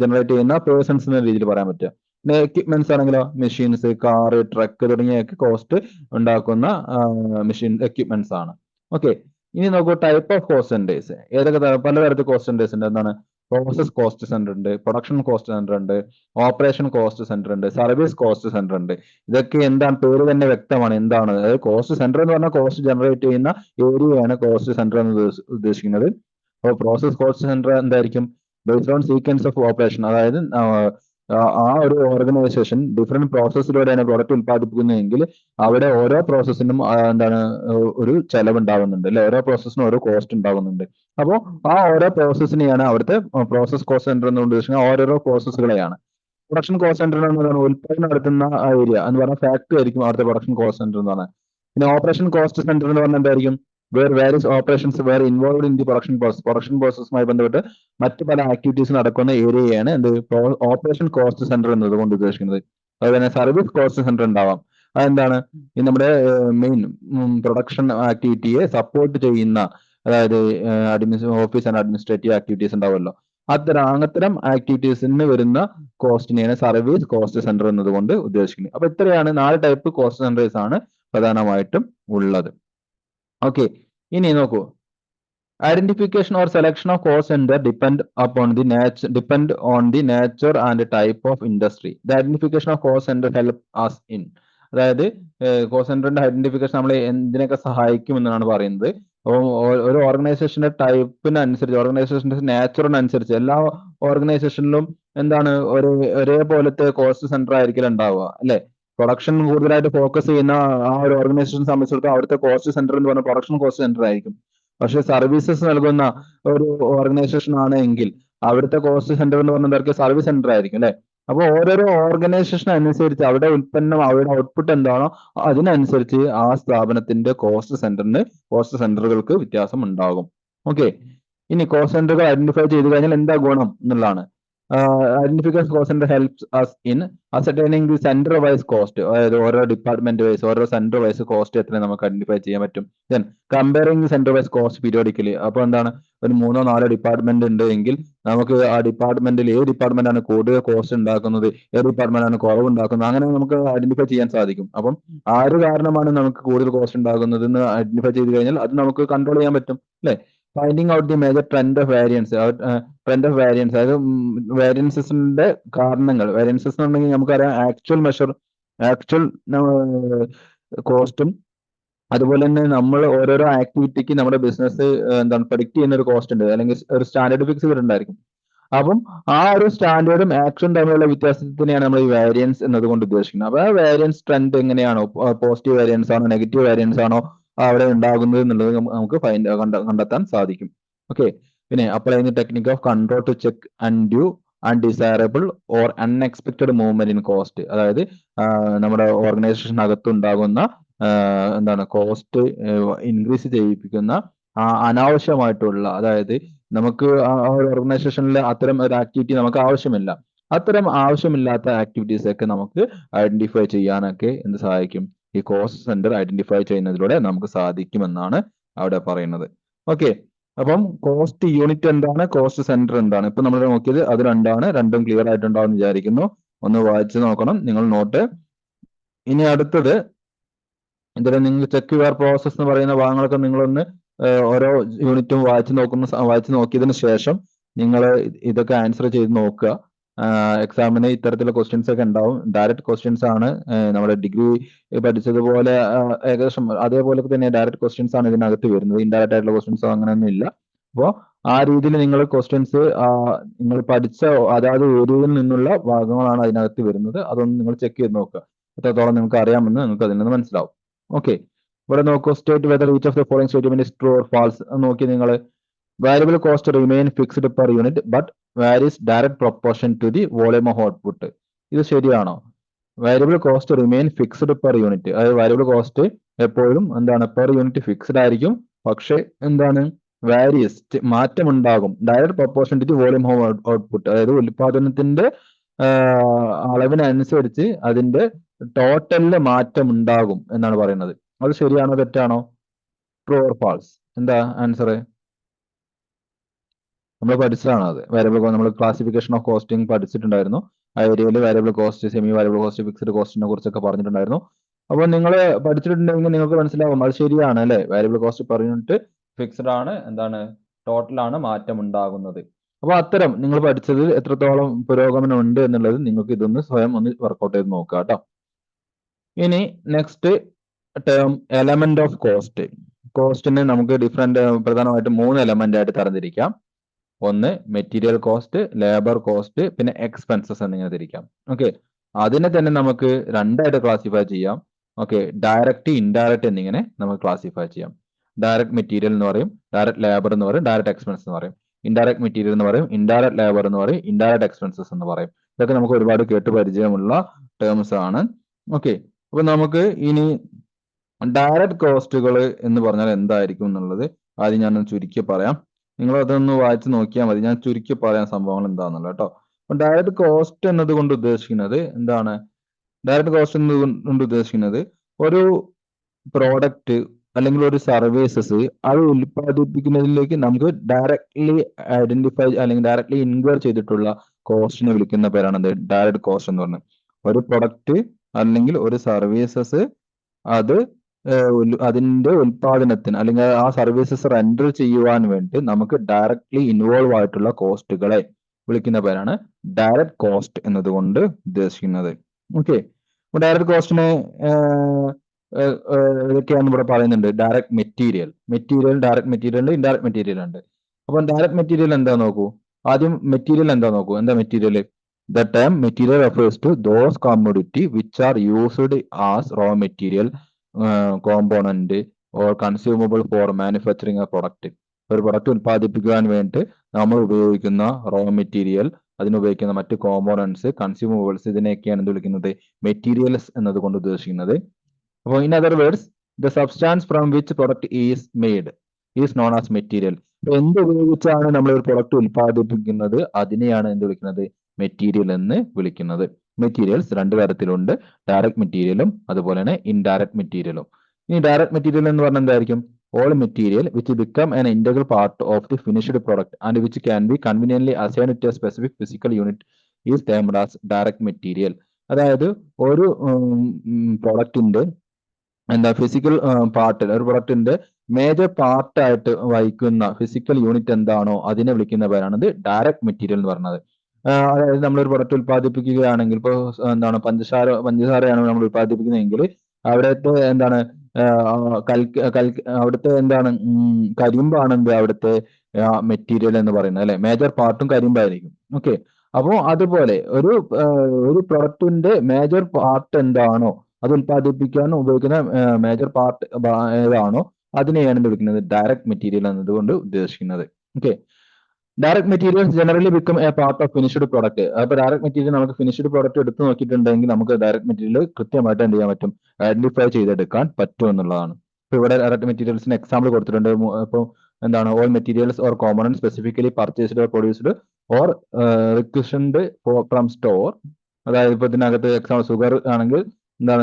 ജനറേറ്റ് ചെയ്യുന്ന പേഴ്സൺസ് എന്ന രീതിയിൽ പറയാൻ പറ്റുക. പിന്നെ എക്യുപ്മെന്റ്സ് ആണെങ്കിലോ മെഷീൻസ്, കാറ്, ട്രക്ക് തുടങ്ങിയൊക്കെ കോസ്റ്റ് ഉണ്ടാക്കുന്ന മെഷീൻ എക്യുപ്മെന്റ്സ് ആണ്. ഓക്കെ. ഇനി നോക്കൂ ടൈപ്പ് ഓഫ് കോസ്റ്റ് സെന്റേഴ്സ്. പലതരത്തിൽ കോസ്റ്റ് സെന്റേഴ്സ് ഉണ്ട്. എന്താണ്? പ്രോസസ് കോസ്റ്റ് സെന്റർ ഉണ്ട്, പ്രൊഡക്ഷൻ കോസ്റ്റ് സെന്റർ ഉണ്ട്, ഓപ്പറേഷൻ കോസ്റ്റ് സെന്റർ ഉണ്ട്, സർവീസ് കോസ്റ്റ് സെന്റർ ഉണ്ട്. ഇതൊക്കെ എന്താണ്, പേര് തന്നെ വ്യക്തമാണ് എന്താണ്. അതായത് കോസ്റ്റ് സെന്റർ എന്ന് പറഞ്ഞാൽ കോസ്റ്റ് ജനറേറ്റ് ചെയ്യുന്ന ഏരിയയാണ് കോസ്റ്റ് സെന്റർ എന്ന് ഉദ്ദേശിക്കുന്നത്. അപ്പോൾ പ്രോസസ് കോസ്റ്റ് സെന്റർ എന്തായിരിക്കും? Based on sequence of operation, അതായത് ആ ഒരു ഓർഗനൈസേഷൻ ഡിഫറെന്റ് പ്രോസസ്സിലൂടെയാണ് പ്രൊഡക്റ്റ് ഉത്പാദിപ്പിക്കുന്നതെങ്കിൽ അവിടെ ഓരോ പ്രോസസ്സിനും എന്താണ് ഒരു ചെലവ് ഉണ്ടാകുന്നുണ്ട് അല്ലെ, ഓരോ പ്രോസസ്സിനും ഓരോ കോസ്റ്റ് ഉണ്ടാകുന്നുണ്ട്. അപ്പോൾ ആ ഓരോ പ്രോസസ്സിനെയാണ് അവിടുത്തെ പ്രോസസ് കോസ്റ്റ് സെന്റർ എന്ന് ഉദ്ദേശിക്കുന്നത്. ഓരോരോ പ്രോസസ്സുകളെയാണ്. പ്രൊഡക്ഷൻ കോസ്റ്റ് സെന്റർ എന്ന് പറയുന്നത് ഉൽപ്പാദനം നടത്തുന്ന ആ ഏരിയ എന്ന് പറഞ്ഞാൽ ഫാക്ടറി ആയിരിക്കും അവിടുത്തെ പ്രൊഡക്ഷൻ കോസ്റ്റ് സെന്റർ എന്ന് പറഞ്ഞാൽ. പിന്നെ ഓപ്പറേഷൻ കോസ്റ്റ് സെന്റർ എന്ന് പറഞ്ഞാൽ എന്തായിരിക്കും? Various operations involved in the production പ്രോസസ്സുമായി ബന്ധപ്പെട്ട് മറ്റു പല ആക്ടിവിറ്റീസ് നടക്കുന്ന ഏരിയയാണ് എന്ത് ഓപ്പറേഷൻ കോസ്റ്റ് സെന്റർ എന്നതുകൊണ്ട് ഉദ്ദേശിക്കുന്നത്. അതുപോലെ തന്നെ സർവീസ് കോസ്റ്റ് സെന്റർ ഉണ്ടാവാം. അതെന്താണ്? ഈ നമ്മുടെ മെയിൻ പ്രൊഡക്ഷൻ ആക്ടിവിറ്റിയെ സപ്പോർട്ട് ചെയ്യുന്ന, അതായത് ഓഫീസ് ആൻഡ് അഡ്മിനിസ്ട്രേറ്റീവ് ആക്ടിവിറ്റീസ് ഉണ്ടാവുമല്ലോ, അത്തരം ആക്ടിവിറ്റീസിന് വരുന്ന കോസ്റ്റിനെയാണ് സർവീസ് കോസ്റ്റ് സെന്റർ എന്നതുകൊണ്ട് ഉദ്ദേശിക്കുന്നത്. അപ്പൊ ഇത്രയാണ് 4 ടൈപ്പ് കോസ്റ്റ് സെന്റേഴ്സ് ആണ് പ്രധാനമായിട്ടും ഉള്ളത്. ഓക്കെ, ഇനി നോക്കൂ. Identification or selection of cost center depend on the nature and type of industry. The identification of cost center help us in. അതായത് കോസ്റ്റ് സെന്ററിന്റെ ഐഡന്റിഫിക്കേഷൻ നമ്മളെ എന്തിനൊക്കെ സഹായിക്കും എന്നാണ് പറയുന്നത്. അപ്പോൾ ഒരു ഓർഗനൈസേഷന്റെ ടൈപ്പിനനുസരിച്ച്, ഓർഗനൈസേഷന്റെ നാച്ചറിനനുസരിച്ച് എല്ലാ ഓർഗനൈസേഷനിലും എന്താണ് ഒരേപോലത്തെ കോസ്റ്റ് സെന്റർ ആയിരിക്കില്ല ഉണ്ടാവുക അല്ലെ. പ്രൊഡക്ഷൻ കൂടുതലായിട്ട് ഫോക്കസ് ചെയ്യുന്ന ആ ഒരു ഓർഗനൈസേഷനെ സംബന്ധിച്ചിടത്തോളം അവിടുത്തെ കോസ്റ്റ് സെന്റർ എന്ന് പറഞ്ഞാൽ പ്രൊഡക്ഷൻ കോസ്റ്റ് സെന്റർ ആയിരിക്കും. പക്ഷെ സർവീസസ് നൽകുന്ന ഒരു ഓർഗനൈസേഷൻ ആണ് എങ്കിൽ അവിടുത്തെ കോസ്റ്റ് സെന്റർ എന്ന് പറഞ്ഞാൽ സർവീസ് സെന്റർ ആയിരിക്കും അല്ലെ. അപ്പോൾ ഓരോരോ ഓർഗനൈസേഷൻ അനുസരിച്ച് അവിടെ ഉൽപ്പന്നം, അവരുടെ ഔട്ട്പുട്ട് എന്താണോ അതിനനുസരിച്ച് ആ സ്ഥാപനത്തിന്റെ കോസ്റ്റ് സെന്ററുകൾക്ക് വ്യത്യാസം ഉണ്ടാകും. ഓക്കെ, ഇനി കോസ്റ്റ് സെന്ററുകൾ ഐഡന്റിഫൈ ചെയ്ത് കഴിഞ്ഞാൽ എന്താ ഗുണം എന്നുള്ളതാണ്. Identification cost centre helps us in ascertaining the centre wise cost, അതായത് ഓരോ ഡിപ്പാർട്ട്മെന്റ് വൈസ്, ഓരോ സെന്റർ വൈസ് കോസ്റ്റ് എത്ര നമുക്ക് ഐഡന്റിഫൈ ചെയ്യാൻ പറ്റും. Then comparing centre wise cost periodically. അപ്പൊ എന്താണ്, ഒരു 3-4 ഡിപ്പാർട്ട്മെന്റ് ഉണ്ട് എങ്കിൽ നമുക്ക് ആ ഡിപ്പാർട്ട്മെന്റിൽ ഏത് ഡിപ്പാർട്ട്മെന്റ് ആണ് കൂടുതൽ കോസ്റ്റ് ഉണ്ടാക്കുന്നത്, ഏത് ഡിപ്പാർട്ട്മെന്റ് ആണ് കുറവ് ഉണ്ടാക്കുന്നത്, അങ്ങനെ നമുക്ക് ഐഡന്റിഫൈ ചെയ്യാൻ സാധിക്കും. അപ്പം ആര് കാരണമാണ് നമുക്ക് കൂടുതൽ കോസ്റ്റ് ഉണ്ടാകുന്നത് എന്ന് ഐഡന്റിഫൈ ചെയ്ത് കഴിഞ്ഞാൽ അത് നമുക്ക് കൺട്രോൾ ചെയ്യാൻ പറ്റും അല്ലെ. Finding out the major trend of variance, അതായത് വേരിയൻസസിന്റെ കാരണങ്ങൾ. വേരിയൻസസ് എന്നുണ്ടെങ്കിൽ നമുക്കറിയാം ആക്ച്വൽ കോസ്റ്റും അതുപോലെ തന്നെ നമ്മൾ ഓരോരോ ആക്ടിവിറ്റിക്ക് നമ്മുടെ ബിസിനസ് എന്താണ് പ്രഡിക്റ്റ് ചെയ്യുന്ന ഒരു കോസ്റ്റ് ഉണ്ട്, അല്ലെങ്കിൽ ഒരു സ്റ്റാൻഡേർഡ് ഫിക്സ് ചെയ്തിട്ടുണ്ടായിരിക്കും. അപ്പം ആ ഒരു സ്റ്റാൻഡേർഡും ആക്ഷനും തമ്മിലുള്ള വ്യത്യാസത്തിനെയാണ് നമ്മൾ ഈ വേരിയൻസ് എന്നതുകൊണ്ട് ഉദ്ദേശിക്കുന്നത്. അപ്പൊ ആ വേരിയൻസ് ട്രെൻഡ് എങ്ങനെയാണോ, പോസിറ്റീവ് വേരിയൻസ് ആണോ നെഗറ്റീവ് വേരിയൻസ് ആണോ അവിടെ ഉണ്ടാകുന്നത് എന്നുള്ളത് നമുക്ക് കണ്ടെത്താൻ സാധിക്കും. ഓക്കെ, പിന്നെ apply the technique of control to check undesirable or unexpected movement in cost. അതായത് നമ്മുടെ ഓർഗനൈസേഷനകത്ത് ഉണ്ടാകുന്ന എന്താണ് കോസ്റ്റ് ഇൻക്രീസ് ചെയ്യിപ്പിക്കുന്ന അനാവശ്യമായിട്ടുള്ള, അതായത് നമുക്ക് ആ ഒരു ഓർഗനൈസേഷനിൽ അത്തരം ഒരു ആക്ടിവിറ്റി നമുക്ക് ആവശ്യമില്ല. അത്തരം ആവശ്യമില്ലാത്ത ആക്ടിവിറ്റീസ് ഒക്കെ നമുക്ക് ഐഡന്റിഫൈ ചെയ്യാനൊക്കെ എന്ത് സഹായിക്കും? ഈ കോസ്റ്റ് സെന്റർ ഐഡന്റിഫൈ ചെയ്യുന്നതിലൂടെ നമുക്ക് സാധിക്കുമെന്നാണ് അവിടെ പറയുന്നത്. ഓക്കെ, അപ്പം കോസ്റ്റ് യൂണിറ്റ് എന്താണ്, കോസ്റ്റ് സെന്റർ എന്താണ്, ഇപ്പൊ നമ്മൾ നോക്കിയത് അത് രണ്ടാണ്. രണ്ടും ക്ലിയർ ആയിട്ടുണ്ടാവും വിചാരിക്കുന്നു. ഒന്ന് വായിച്ചു നോക്കണം നിങ്ങൾ നോട്ട്. ഇനി അടുത്തത് ഇതിൽ നിങ്ങൾ ചെക്ക് യുവർ പ്രോസസ് എന്ന് പറയുന്ന ഭാഗങ്ങളൊക്കെ നിങ്ങളൊന്ന് ഓരോ യൂണിറ്റും വായിച്ചു നോക്കിയതിന് ശേഷം നിങ്ങൾ ഇതൊക്കെ ആൻസർ ചെയ്ത് നോക്കുക. എക്സാമിന് ഇത്തരത്തിലുള്ള ക്വസ്റ്റ്യൻസ് ഒക്കെ ഉണ്ടാവും. ഡയറക്റ്റ് ക്വസ്റ്റ്യൻസ് ആണ്. നമ്മുടെ ഡിഗ്രി പഠിച്ചതുപോലെ ഏകദേശം അതേപോലെ തന്നെ ഡയറക്റ്റ് ക്വസ്റ്റ്യൻസ് ആണ് ഇതിനകത്ത് വരുന്നത്. ഇൻഡയറക്റ്റ് ആയിട്ടുള്ള ക്വസ്റ്റ്യൻസ് അങ്ങനെയൊന്നും ഇല്ല. അപ്പോൾ ആ രീതിയിൽ നിങ്ങൾ ക്വസ്റ്റ്യൻസ് നിങ്ങൾ പഠിച്ച അതാത് ഏരിയയിൽ നിന്നുള്ള ഭാഗങ്ങളാണ് അതിനകത്ത് വരുന്നത്. അതൊന്ന് നിങ്ങൾ ചെക്ക് ചെയ്ത് നോക്കുക. എത്രത്തോളം നിങ്ങൾക്ക് അറിയാമെന്ന് നിങ്ങൾക്ക് അതിൽ നിന്ന് മനസ്സിലാവും. ഓക്കെ, ഇവിടെ നോക്കൂ. State whether each of the following statement is true or false നോക്കി നിങ്ങൾ. Variable cost remain fixed per unit but varies direct proportion to the volume of output. ഇത് ശരിയാണോ? Variable cost remain fixed per unit, അതായത് വാരിയബിൾ കോസ്റ്റ് എപ്പോഴും എന്താണ് പെർ യൂണിറ്റ് ഫിക്സ്ഡ് ആയിരിക്കും. പക്ഷെ എന്താണ് വാരിയസ് മാറ്റമുണ്ടാകും. Direct proportion to the volume of output, അതായത് ഉൽപാദനത്തിന്റെ അളവിനനുസരിച്ച് അതിന്റെ ടോട്ടലില് മാറ്റം ഉണ്ടാകും എന്നാണ് പറയുന്നത്. അത് ശരിയാണോ തെറ്റാണോ? True or false? എന്താ ആൻസർ? നമ്മൾ പഠിച്ചതാണ് അത്. വാരിയബിൾ നമ്മൾ ക്ലാസിഫിക്കേഷൻ ഓഫ് കോസ്റ്റിംഗ് പഠിച്ചിട്ടുണ്ടായിരുന്നു. ആ ഏരിയയിൽ variable cost, semi variable cost, fixed കോസ്റ്റിനെ കുറിച്ചൊക്കെ പറഞ്ഞിട്ടുണ്ടായിരുന്നു. അപ്പോൾ നിങ്ങൾ പഠിച്ചിട്ടുണ്ടെങ്കിൽ നിങ്ങൾക്ക് മനസ്സിലാവും അത് ശരിയാണ് അല്ലെ. Variable cost per unit fixed ആണ്, എന്താണ് ടോട്ടലാണ് മാറ്റം ഉണ്ടാകുന്നത്. അപ്പൊ അത്തരം നിങ്ങൾ പഠിച്ചതിൽ എത്രത്തോളം പുരോഗമനം ഉണ്ട് എന്നുള്ളത് നിങ്ങൾക്ക് ഇതൊന്ന് സ്വയം ഒന്ന് വർക്കൗട്ട് ചെയ്ത് നോക്കുക കേട്ടോ. ഇനി next term element of cost. കോസ്റ്റിനെ നമുക്ക് പ്രധാനമായിട്ടും 3 എലമെന്റ് ആയിട്ട് തരംതിരിക്കാം. ഒന്ന് മെറ്റീരിയൽ കോസ്റ്റ്, ലേബർ കോസ്റ്റ്, പിന്നെ എക്സ്പെൻസസ് എന്നിങ്ങനെ തിരിക്കാം. ഓക്കെ, അതിനെ തന്നെ നമുക്ക് രണ്ടായിട്ട് ക്ലാസിഫൈ ചെയ്യാം. ഓക്കെ, ഡയറക്റ്റ് ഇൻഡയറക്റ്റ് എന്നിങ്ങനെ നമുക്ക് ക്ലാസിഫൈ ചെയ്യാം. ഡയറക്റ്റ് മെറ്റീരിയൽ എന്ന് പറയും, ഡയറക്റ്റ് ലേബർ എന്ന് പറയും, ഡയറക്റ്റ് എക്സ്പെൻസ് എന്ന് പറയും. ഇൻഡയറക്റ്റ് മെറ്റീരിയൽ എന്ന് പറയും, ഇൻഡയറക്റ്റ് ലേബർ എന്ന് പറയും, ഇൻഡയറക്റ്റ് എക്സ്പെൻസസ് എന്ന് പറയും. ഇതൊക്കെ നമുക്ക് ഒരുപാട് കേട്ട് പരിചയമുള്ള ടേംസ് ആണ്. ഓക്കെ, അപ്പൊ നമുക്ക് ഇനി ഡയറക്റ്റ് കോസ്റ്റുകൾ എന്ന് പറഞ്ഞാൽ എന്തായിരിക്കും എന്നുള്ളത് ആദ്യം ഞാൻ ചുരുക്കി പറയാം. നിങ്ങൾ അതൊന്ന് വായിച്ച് നോക്കിയാൽ മതി. ഞാൻ ചുരുക്കി പറയാൻ സംഭവങ്ങൾ എന്താണെന്നുള്ളത് കേട്ടോ. അപ്പൊ ഡയറക്റ്റ് കോസ്റ്റ് എന്നത് കൊണ്ട് ഉദ്ദേശിക്കുന്നത് എന്താണ്? ഡയറക്റ്റ് കോസ്റ്റ് കൊണ്ട് ഉദ്ദേശിക്കുന്നത് ഒരു പ്രോഡക്റ്റ് അല്ലെങ്കിൽ ഒരു സർവീസസ് അത് ഉൽപ്പാദിപ്പിക്കുന്നതിലേക്ക് നമുക്ക് ഡയറക്ട്ലി ഐഡന്റിഫൈ അല്ലെങ്കിൽ ഡയറക്ട്ലി ഇൻക്വയർ ചെയ്തിട്ടുള്ള കോസ്റ്റിനെ വിളിക്കുന്ന പേരാണ് ഡയറക്റ്റ് കോസ്റ്റ് എന്ന് പറയുന്നത്. ഒരു പ്രൊഡക്റ്റ് അല്ലെങ്കിൽ ഒരു സർവീസസ് അത് അതിന്റെ ഉൽപാദനത്തിന് അല്ലെങ്കിൽ ആ സർവീസസ് റെൻഡർ ചെയ്യുവാൻ വേണ്ടി നമുക്ക് ഡയറക്ട്ലി ഇൻവോൾവ് ആയിട്ടുള്ള കോസ്റ്റുകളെ വിളിക്കുന്ന പേരാണ് ഡയറക്റ്റ് കോസ്റ്റ് എന്നതുകൊണ്ട് ഉദ്ദേശിക്കുന്നത്. ഓക്കെ, അപ്പൊ ഡയറക്റ്റ് കോസ്റ്റിനെ ഇതൊക്കെയാണ് ഇവിടെ പറയുന്നുണ്ട്. ഡയറക്റ്റ് മെറ്റീരിയൽ, ഡയറക്റ്റ് മെറ്റീരിയൽ ഉണ്ട്, ഇൻഡയറക്റ്റ് മെറ്റീരിയൽ ഉണ്ട്. അപ്പൊ ഡയറക്റ്റ് മെറ്റീരിയൽ എന്താ നോക്കൂ. ആദ്യം മെറ്റീരിയൽ എന്താ നോക്കൂ. എന്താ material? The term material refers to those commodity which are used as raw material, component or consumable for manufacturing a product. ഒരു പ്രൊഡക്റ്റ് ഉൽപ്പാദിപ്പിക്കുവാൻ വേണ്ടി നമ്മൾ ഉപയോഗിക്കുന്ന റോ മെറ്റീരിയൽ, അതിനുപയോഗിക്കുന്ന മറ്റ് കോമ്പോണൻസ്, കൺസ്യൂമബിൾസ്, ഇതിനെയൊക്കെയാണ് എന്ത് വിളിക്കുന്നത്? മെറ്റീരിയൽസ് എന്നതുകൊണ്ട് ഉദ്ദേശിക്കുന്നത്. അപ്പോൾ in other words, the substance from which product is made is known as material. എന്ത് ഉപയോഗിച്ചാണ് നമ്മൾ ഒരു പ്രൊഡക്റ്റ് ഉൽപ്പാദിപ്പിക്കുന്നത് അതിനെയാണ് എന്ത് വിളിക്കുന്നത്? മെറ്റീരിയൽ എന്ന് വിളിക്കുന്നത്. മെറ്റീരിയൽസ് രണ്ട് തരത്തിലുണ്ട്, ഡയറക്റ്റ് മെറ്റീരിയലും അതുപോലെ തന്നെ ഇൻഡയറക്റ്റ് മെറ്റീരിയലും. ഇനി ഡയറക്റ്റ് മെറ്റീരിയൽ എന്ന് പറഞ്ഞാൽ എന്തായിരിക്കും? All material which become an integral part of the finished product and which can be conveniently assigned to a specific physical unit is termed as direct material. അതായത് ഒരു പ്രൊഡക്റ്റിന്റെ ഫിസിക്കൽ പാർട്ട്, ഒരു പ്രൊഡക്റ്റിന്റെ മേജർ പാർട്ടായിട്ട് വഹിക്കുന്ന ഫിസിക്കൽ യൂണിറ്റ് എന്താണോ അതിനെ വിളിക്കുന്ന പേരാണ് ഡയറക്റ്റ് മെറ്റീരിയൽ എന്ന് പറയുന്നത്. അതായത് നമ്മളൊരു പ്രൊഡക്റ്റ് ഉൽപ്പാദിപ്പിക്കുകയാണെങ്കിൽ ഇപ്പോൾ പഞ്ചസാരയാണ് നമ്മൾ ഉൽപ്പാദിപ്പിക്കുന്നതെങ്കിൽ അവിടുത്തെ അവിടുത്തെ കരിമ്പാണ് അവിടുത്തെ മെറ്റീരിയൽ എന്ന് പറയുന്നത് അല്ലെ. മേജർ പാർട്ടും കരിമ്പായിരിക്കും. ഓക്കെ, അപ്പോൾ അതുപോലെ ഒരു പ്രൊഡക്റ്റിന്റെ മേജർ പാർട്ട് എന്താണോ അത് ഉൽപ്പാദിപ്പിക്കാൻ ഉപയോഗിക്കുന്ന മേജർ പാർട്ട് ഏതാണോ അതിനെയാണ് വിളിക്കുന്നത് ഡയറക്റ്റ് മെറ്റീരിയൽ എന്നതുകൊണ്ട് ഉദ്ദേശിക്കുന്നത്. Okay, direct materials generally become A part of finished product. അപ്പൊ ഡയറക്റ്റ് മെറ്റീരിയൽ നമുക്ക് ഫിനിഷ്ഡ് പ്രോഡക്റ്റ് എടുത്ത് നോക്കിയിട്ടുണ്ടെങ്കിൽ നമുക്ക് ഡയറക്റ്റ് മെറ്റീരിയൽ കൃത്യമായിട്ട് എന്ത് ചെയ്യാൻ പറ്റും? ഐഡന്റിഫൈ ചെയ്തെടുക്കാൻ പറ്റും എന്നുള്ളതാണ്. ഇപ്പൊ ഇവിടെ ഡയറക്റ്റ് മെറ്റീരിയൽസിന് എക്സാമ്പിൾ കൊടുത്തിട്ടുണ്ട്. ഇപ്പോൾ all materials or component specifically purchased or produced or requisitioned from store. അതായത് ഇപ്പൊ ഇതിനകത്ത് എക്സാമ്പിൾ ഷുഗർ ആണെങ്കിൽ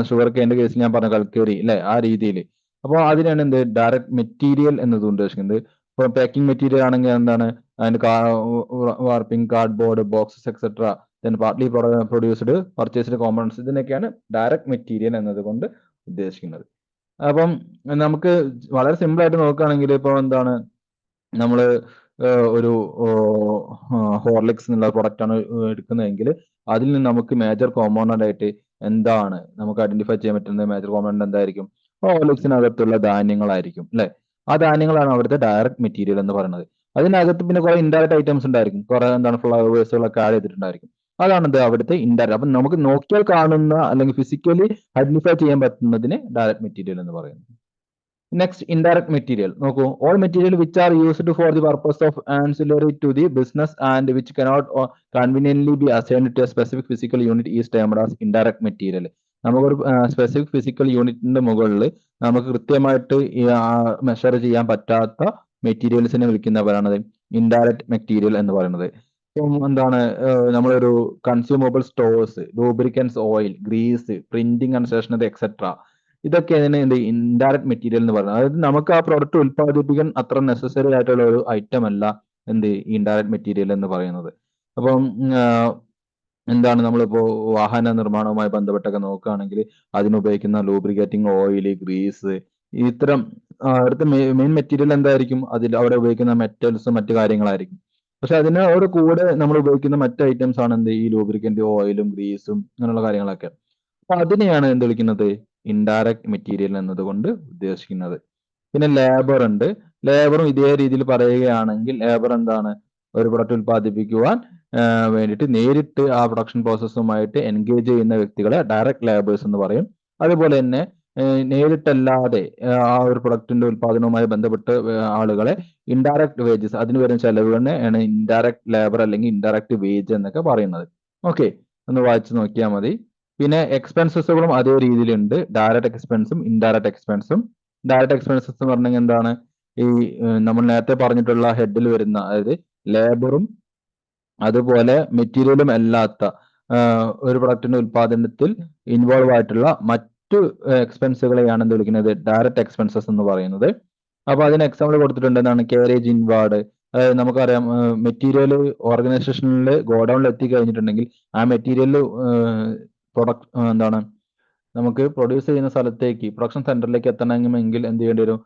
ഷുഗർ കെയിന്റെ കേസിൽ ഞാൻ പറഞ്ഞ കൽക്കരി അല്ലെ, ആ രീതിയിൽ. അപ്പോൾ അതിനാണ് ഡയറക്റ്റ് മെറ്റീരിയൽ എന്നത് ഉദ്ദേശിക്കുന്നത്. ഇപ്പൊ പാക്കിംഗ് മെറ്റീരിയൽ ആണെങ്കിൽ അതിന്റെ wrapping, cardboard, boxes etcetera, partly produced, purchased components, ഇതിനൊക്കെയാണ് ഡയറക്റ്റ് മെറ്റീരിയൽ എന്നതുകൊണ്ട് ഉദ്ദേശിക്കുന്നത്. അപ്പം നമുക്ക് വളരെ സിമ്പിൾ ആയിട്ട് നോക്കുകയാണെങ്കിൽ ഇപ്പോൾ നമ്മള് ഒരു ഹോർലിക്സ് എന്നുള്ള പ്രൊഡക്റ്റ് ആണ് എടുക്കുന്നതെങ്കിൽ അതിൽ നിന്ന് നമുക്ക് മേജർ കോമ്പോണന്റ് ആയിട്ട് നമുക്ക് ഐഡന്റിഫൈ ചെയ്യാൻ പറ്റുന്ന മേജർ കോമ്പോണന്റ് എന്തായിരിക്കും? ഹോർലിക്സിനകത്തുള്ള ധാന്യങ്ങളായിരിക്കും അല്ലെ. ആ ധാന്യങ്ങളാണ് അവിടുത്തെ ഡയറക്റ്റ് മെറ്റീരിയൽ എന്ന് പറയുന്നത്. അതിനകത്ത് പിന്നെ കുറെ ഇൻഡയറക്റ്റ് ഐറ്റംസ് ഉണ്ടായിരിക്കും, കുറെ ഫ്ലവേഴ്സുകളൊക്കെ ആഡ് ചെയ്തിട്ടുണ്ടായിരിക്കും. അതാണ് അവിടുത്തെ ഇൻഡയറക്റ്റ്. അപ്പൊ നമുക്ക് നോക്കിയാൽ കാണുന്ന അല്ലെങ്കിൽ ഫിസിക്കലി ഐഡന്റിഫൈ ചെയ്യാൻ പറ്റുന്നതിന് ഡയറക്റ്റ് മെറ്റീരിയൽ എന്ന് പറയുന്നത്. നെക്സ്റ്റ്, ഇൻഡയറക്റ്റ് മെറ്റീരിയൽ നോക്കൂ. All material which are used for the purpose of ancillary to the business and which cannot conveniently be assigned to a specific physical unit is termed as indirect material. നമുക്കൊരു സ്പെസിഫിക് ഫിസിക്കൽ യൂണിറ്റിന്റെ മുകളിൽ നമുക്ക് കൃത്യമായിട്ട് മെഷർ ചെയ്യാൻ പറ്റാത്ത മെറ്റീരിയൽസിനെ വിളിക്കുന്നവരാണത് ഇൻഡയറക്റ്റ് മെറ്റീരിയൽ എന്ന് പറയുന്നത്. ഇപ്പം നമ്മളൊരു consumable stores, lubricants oil, grease, printing and stationery etcetera, ഇതൊക്കെ ഇൻഡയറക്റ്റ് മെറ്റീരിയൽ എന്ന് പറയുന്നത്. അതായത് നമുക്ക് ആ പ്രോഡക്റ്റ് ഉൽപ്പാദിപ്പിക്കാൻ അത്ര നെസസറി ആയിട്ടുള്ള ഒരു ഐറ്റം അല്ല ഇൻഡയറക്റ്റ് മെറ്റീരിയൽ എന്ന് പറയുന്നത്. അപ്പം നമ്മളിപ്പോ വാഹന നിർമ്മാണവുമായി ബന്ധപ്പെട്ടൊക്കെ നോക്കുകയാണെങ്കിൽ അതിനുപയോഗിക്കുന്ന ലൂബ്രിക്കേറ്റിംഗ് ഓയിൽ, ഗ്രീസ്, ഇത്തരം അടുത്ത മെയിൻ മെറ്റീരിയൽ എന്തായിരിക്കും? അവിടെ ഉപയോഗിക്കുന്ന മെറ്റൽസും മറ്റു കാര്യങ്ങളായിരിക്കും. പക്ഷെ അതിനോട് കൂടെ നമ്മൾ ഉപയോഗിക്കുന്ന മറ്റ് ഐറ്റംസ് ആണ് എന്ത് ഈ ലൂബ്രിക്കന്റ്, ഓയിലും ഗ്രീസും അങ്ങനെയുള്ള കാര്യങ്ങളൊക്കെ. അപ്പൊ അതിനെയാണ് എന്ത് വിളിക്കുന്നത്? ഇൻഡയറക്റ്റ് മെറ്റീരിയൽ എന്നതുകൊണ്ട് ഉദ്ദേശിക്കുന്നത്. പിന്നെ ലേബർ ഉണ്ട്. ലേബറും ഇതേ രീതിയിൽ പറയുകയാണെങ്കിൽ ലേബർ എന്താണ്? ഒരു പ്രൊഡക്റ്റ് ഉൽപ്പാദിപ്പിക്കുവാൻ വേണ്ടിയിട്ട് നേരിട്ട് ആ പ്രൊഡക്ഷൻ പ്രോസസ്സുമായിട്ട് എൻഗേജ് ചെയ്യുന്ന വ്യക്തികളെ ഡയറക്റ്റ് ലേബേഴ്സ് എന്ന് പറയും. അതുപോലെ തന്നെ നേരിട്ടല്ലാതെ ആ ഒരു പ്രൊഡക്റ്റിന്റെ ഉൽപ്പാദനവുമായി ബന്ധപ്പെട്ട് ആളുകളെ ഇൻഡയറക്റ്റ് വേജസ്, അതിന് വരുന്ന ചെലവുകളെ ആണ് ഇൻഡയറക്റ്റ് ലേബർ അല്ലെങ്കിൽ ഇൻഡയറക്റ്റ് വേജ് എന്നൊക്കെ പറയുന്നത്. ഓക്കെ, ഒന്ന് വായിച്ചു നോക്കിയാൽ മതി. പിന്നെ എക്സ്പെൻസസുകളും അതേ രീതിയിലുണ്ട്. ഡയറക്റ്റ് എക്സ്പെൻസും ഇൻഡയറക്റ്റ് എക്സ്പെൻസും. ഡയറക്റ്റ് എക്സ്പെൻസസ് എന്ന് പറഞ്ഞെങ്കിൽ എന്താണ്? ഈ നമ്മൾ നേരത്തെ പറഞ്ഞിട്ടുള്ള ഹെഡിൽ വരുന്ന, അതായത് ലേബറും അതുപോലെ മെറ്റീരിയലും അല്ലാത്ത ഒരു പ്രൊഡക്റ്റിന്റെ ഉൽപാദനത്തിൽ ഇൻവോൾവ് ആയിട്ടുള്ള മറ്റു എക്സ്പെൻസുകളെയാണ് എന്ത് വിളിക്കുന്നത്? ഡയറക്റ്റ് എക്സ്പെൻസസ് എന്ന് പറയുന്നത്. അപ്പൊ അതിന് എക്സാമ്പിൾ കൊടുത്തിട്ടുണ്ട്. എന്താണ്? Carriage inward. അതായത് നമുക്കറിയാം, മെറ്റീരിയൽ ഓർഗനൈസേഷനിൽ ഗോഡൌണിൽ എത്തിക്കഴിഞ്ഞിട്ടുണ്ടെങ്കിൽ ആ മെറ്റീരിയൽ പ്രൊഡക്റ്റ് എന്താണ് നമുക്ക് പ്രൊഡ്യൂസ് ചെയ്യുന്ന സ്ഥലത്തേക്ക്, പ്രൊഡക്ഷൻ സെന്ററിലേക്ക് എത്തണമെങ്കിൽ എന്ത് ചെയ്യേണ്ടി വരും?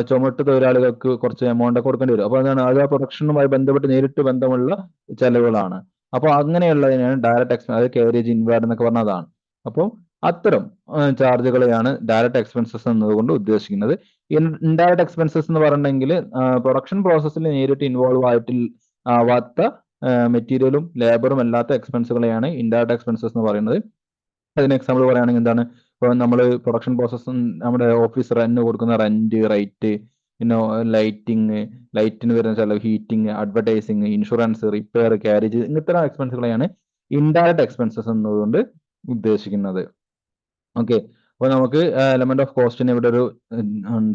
ചുമട്ട് തൊഴിലാളികൾക്ക് കുറച്ച് എമൗണ്ട് ഒക്കെ കൊടുക്കേണ്ടി വരും. അപ്പൊ അതാണ് അത് ആ പ്രൊഡക്ഷനുമായി ബന്ധപ്പെട്ട് നേരിട്ട് ബന്ധമുള്ള ചെലവുകളാണ്. അപ്പൊ അങ്ങനെയുള്ളതിനാണ് ഡയറക്റ്റ് എക്സ്പെൻസ്, അതായത് കാരേജ് ഇൻവാർഡ് എന്നൊക്കെ പറഞ്ഞതാണ്. അപ്പോൾ അത്തരം ചാർജുകളെയാണ് ഡയറക്റ്റ് എക്സ്പെൻസസ് എന്നതുകൊണ്ട് ഉദ്ദേശിക്കുന്നത്. ഇൻഡയറക്റ്റ് എക്സ്പെൻസസ് എന്ന് പറഞ്ഞിട്ടുണ്ടെങ്കിൽ പ്രൊഡക്ഷൻ പ്രോസസ്സിൽ നേരിട്ട് ഇൻവോൾവ് ആവാത്ത മെറ്റീരിയലും ലേബറും അല്ലാത്ത എക്സ്പെൻസുകളെയാണ് ഇൻഡയറക്റ്റ് എക്സ്പെൻസസ് എന്ന് പറയുന്നത്. അതിന് എക്സാമ്പിൾ പറയുകയാണെങ്കിൽ എന്താണ്? ഇപ്പോൾ നമ്മൾ പ്രൊഡക്ഷൻ പ്രോസസ്സും നമ്മുടെ ഓഫീസ് റെന്റ് കൊടുക്കുന്ന റെന്റ്, റൈറ്റ്, പിന്നെ ലൈറ്റിന് വരുന്ന ചിലവ്, heating, advertising, insurance, repair, carriage, ഇത്തരം എക്സ്പെൻസുകളെയാണ് ഇൻഡയറക്റ്റ് എക്സ്പെൻസസ് എന്നതുകൊണ്ട് ഉദ്ദേശിക്കുന്നത്. ഓക്കെ, അപ്പോൾ നമുക്ക് എലമെന്റ് ഓഫ് കോസ്റ്റിന് ഇവിടെ ഒരു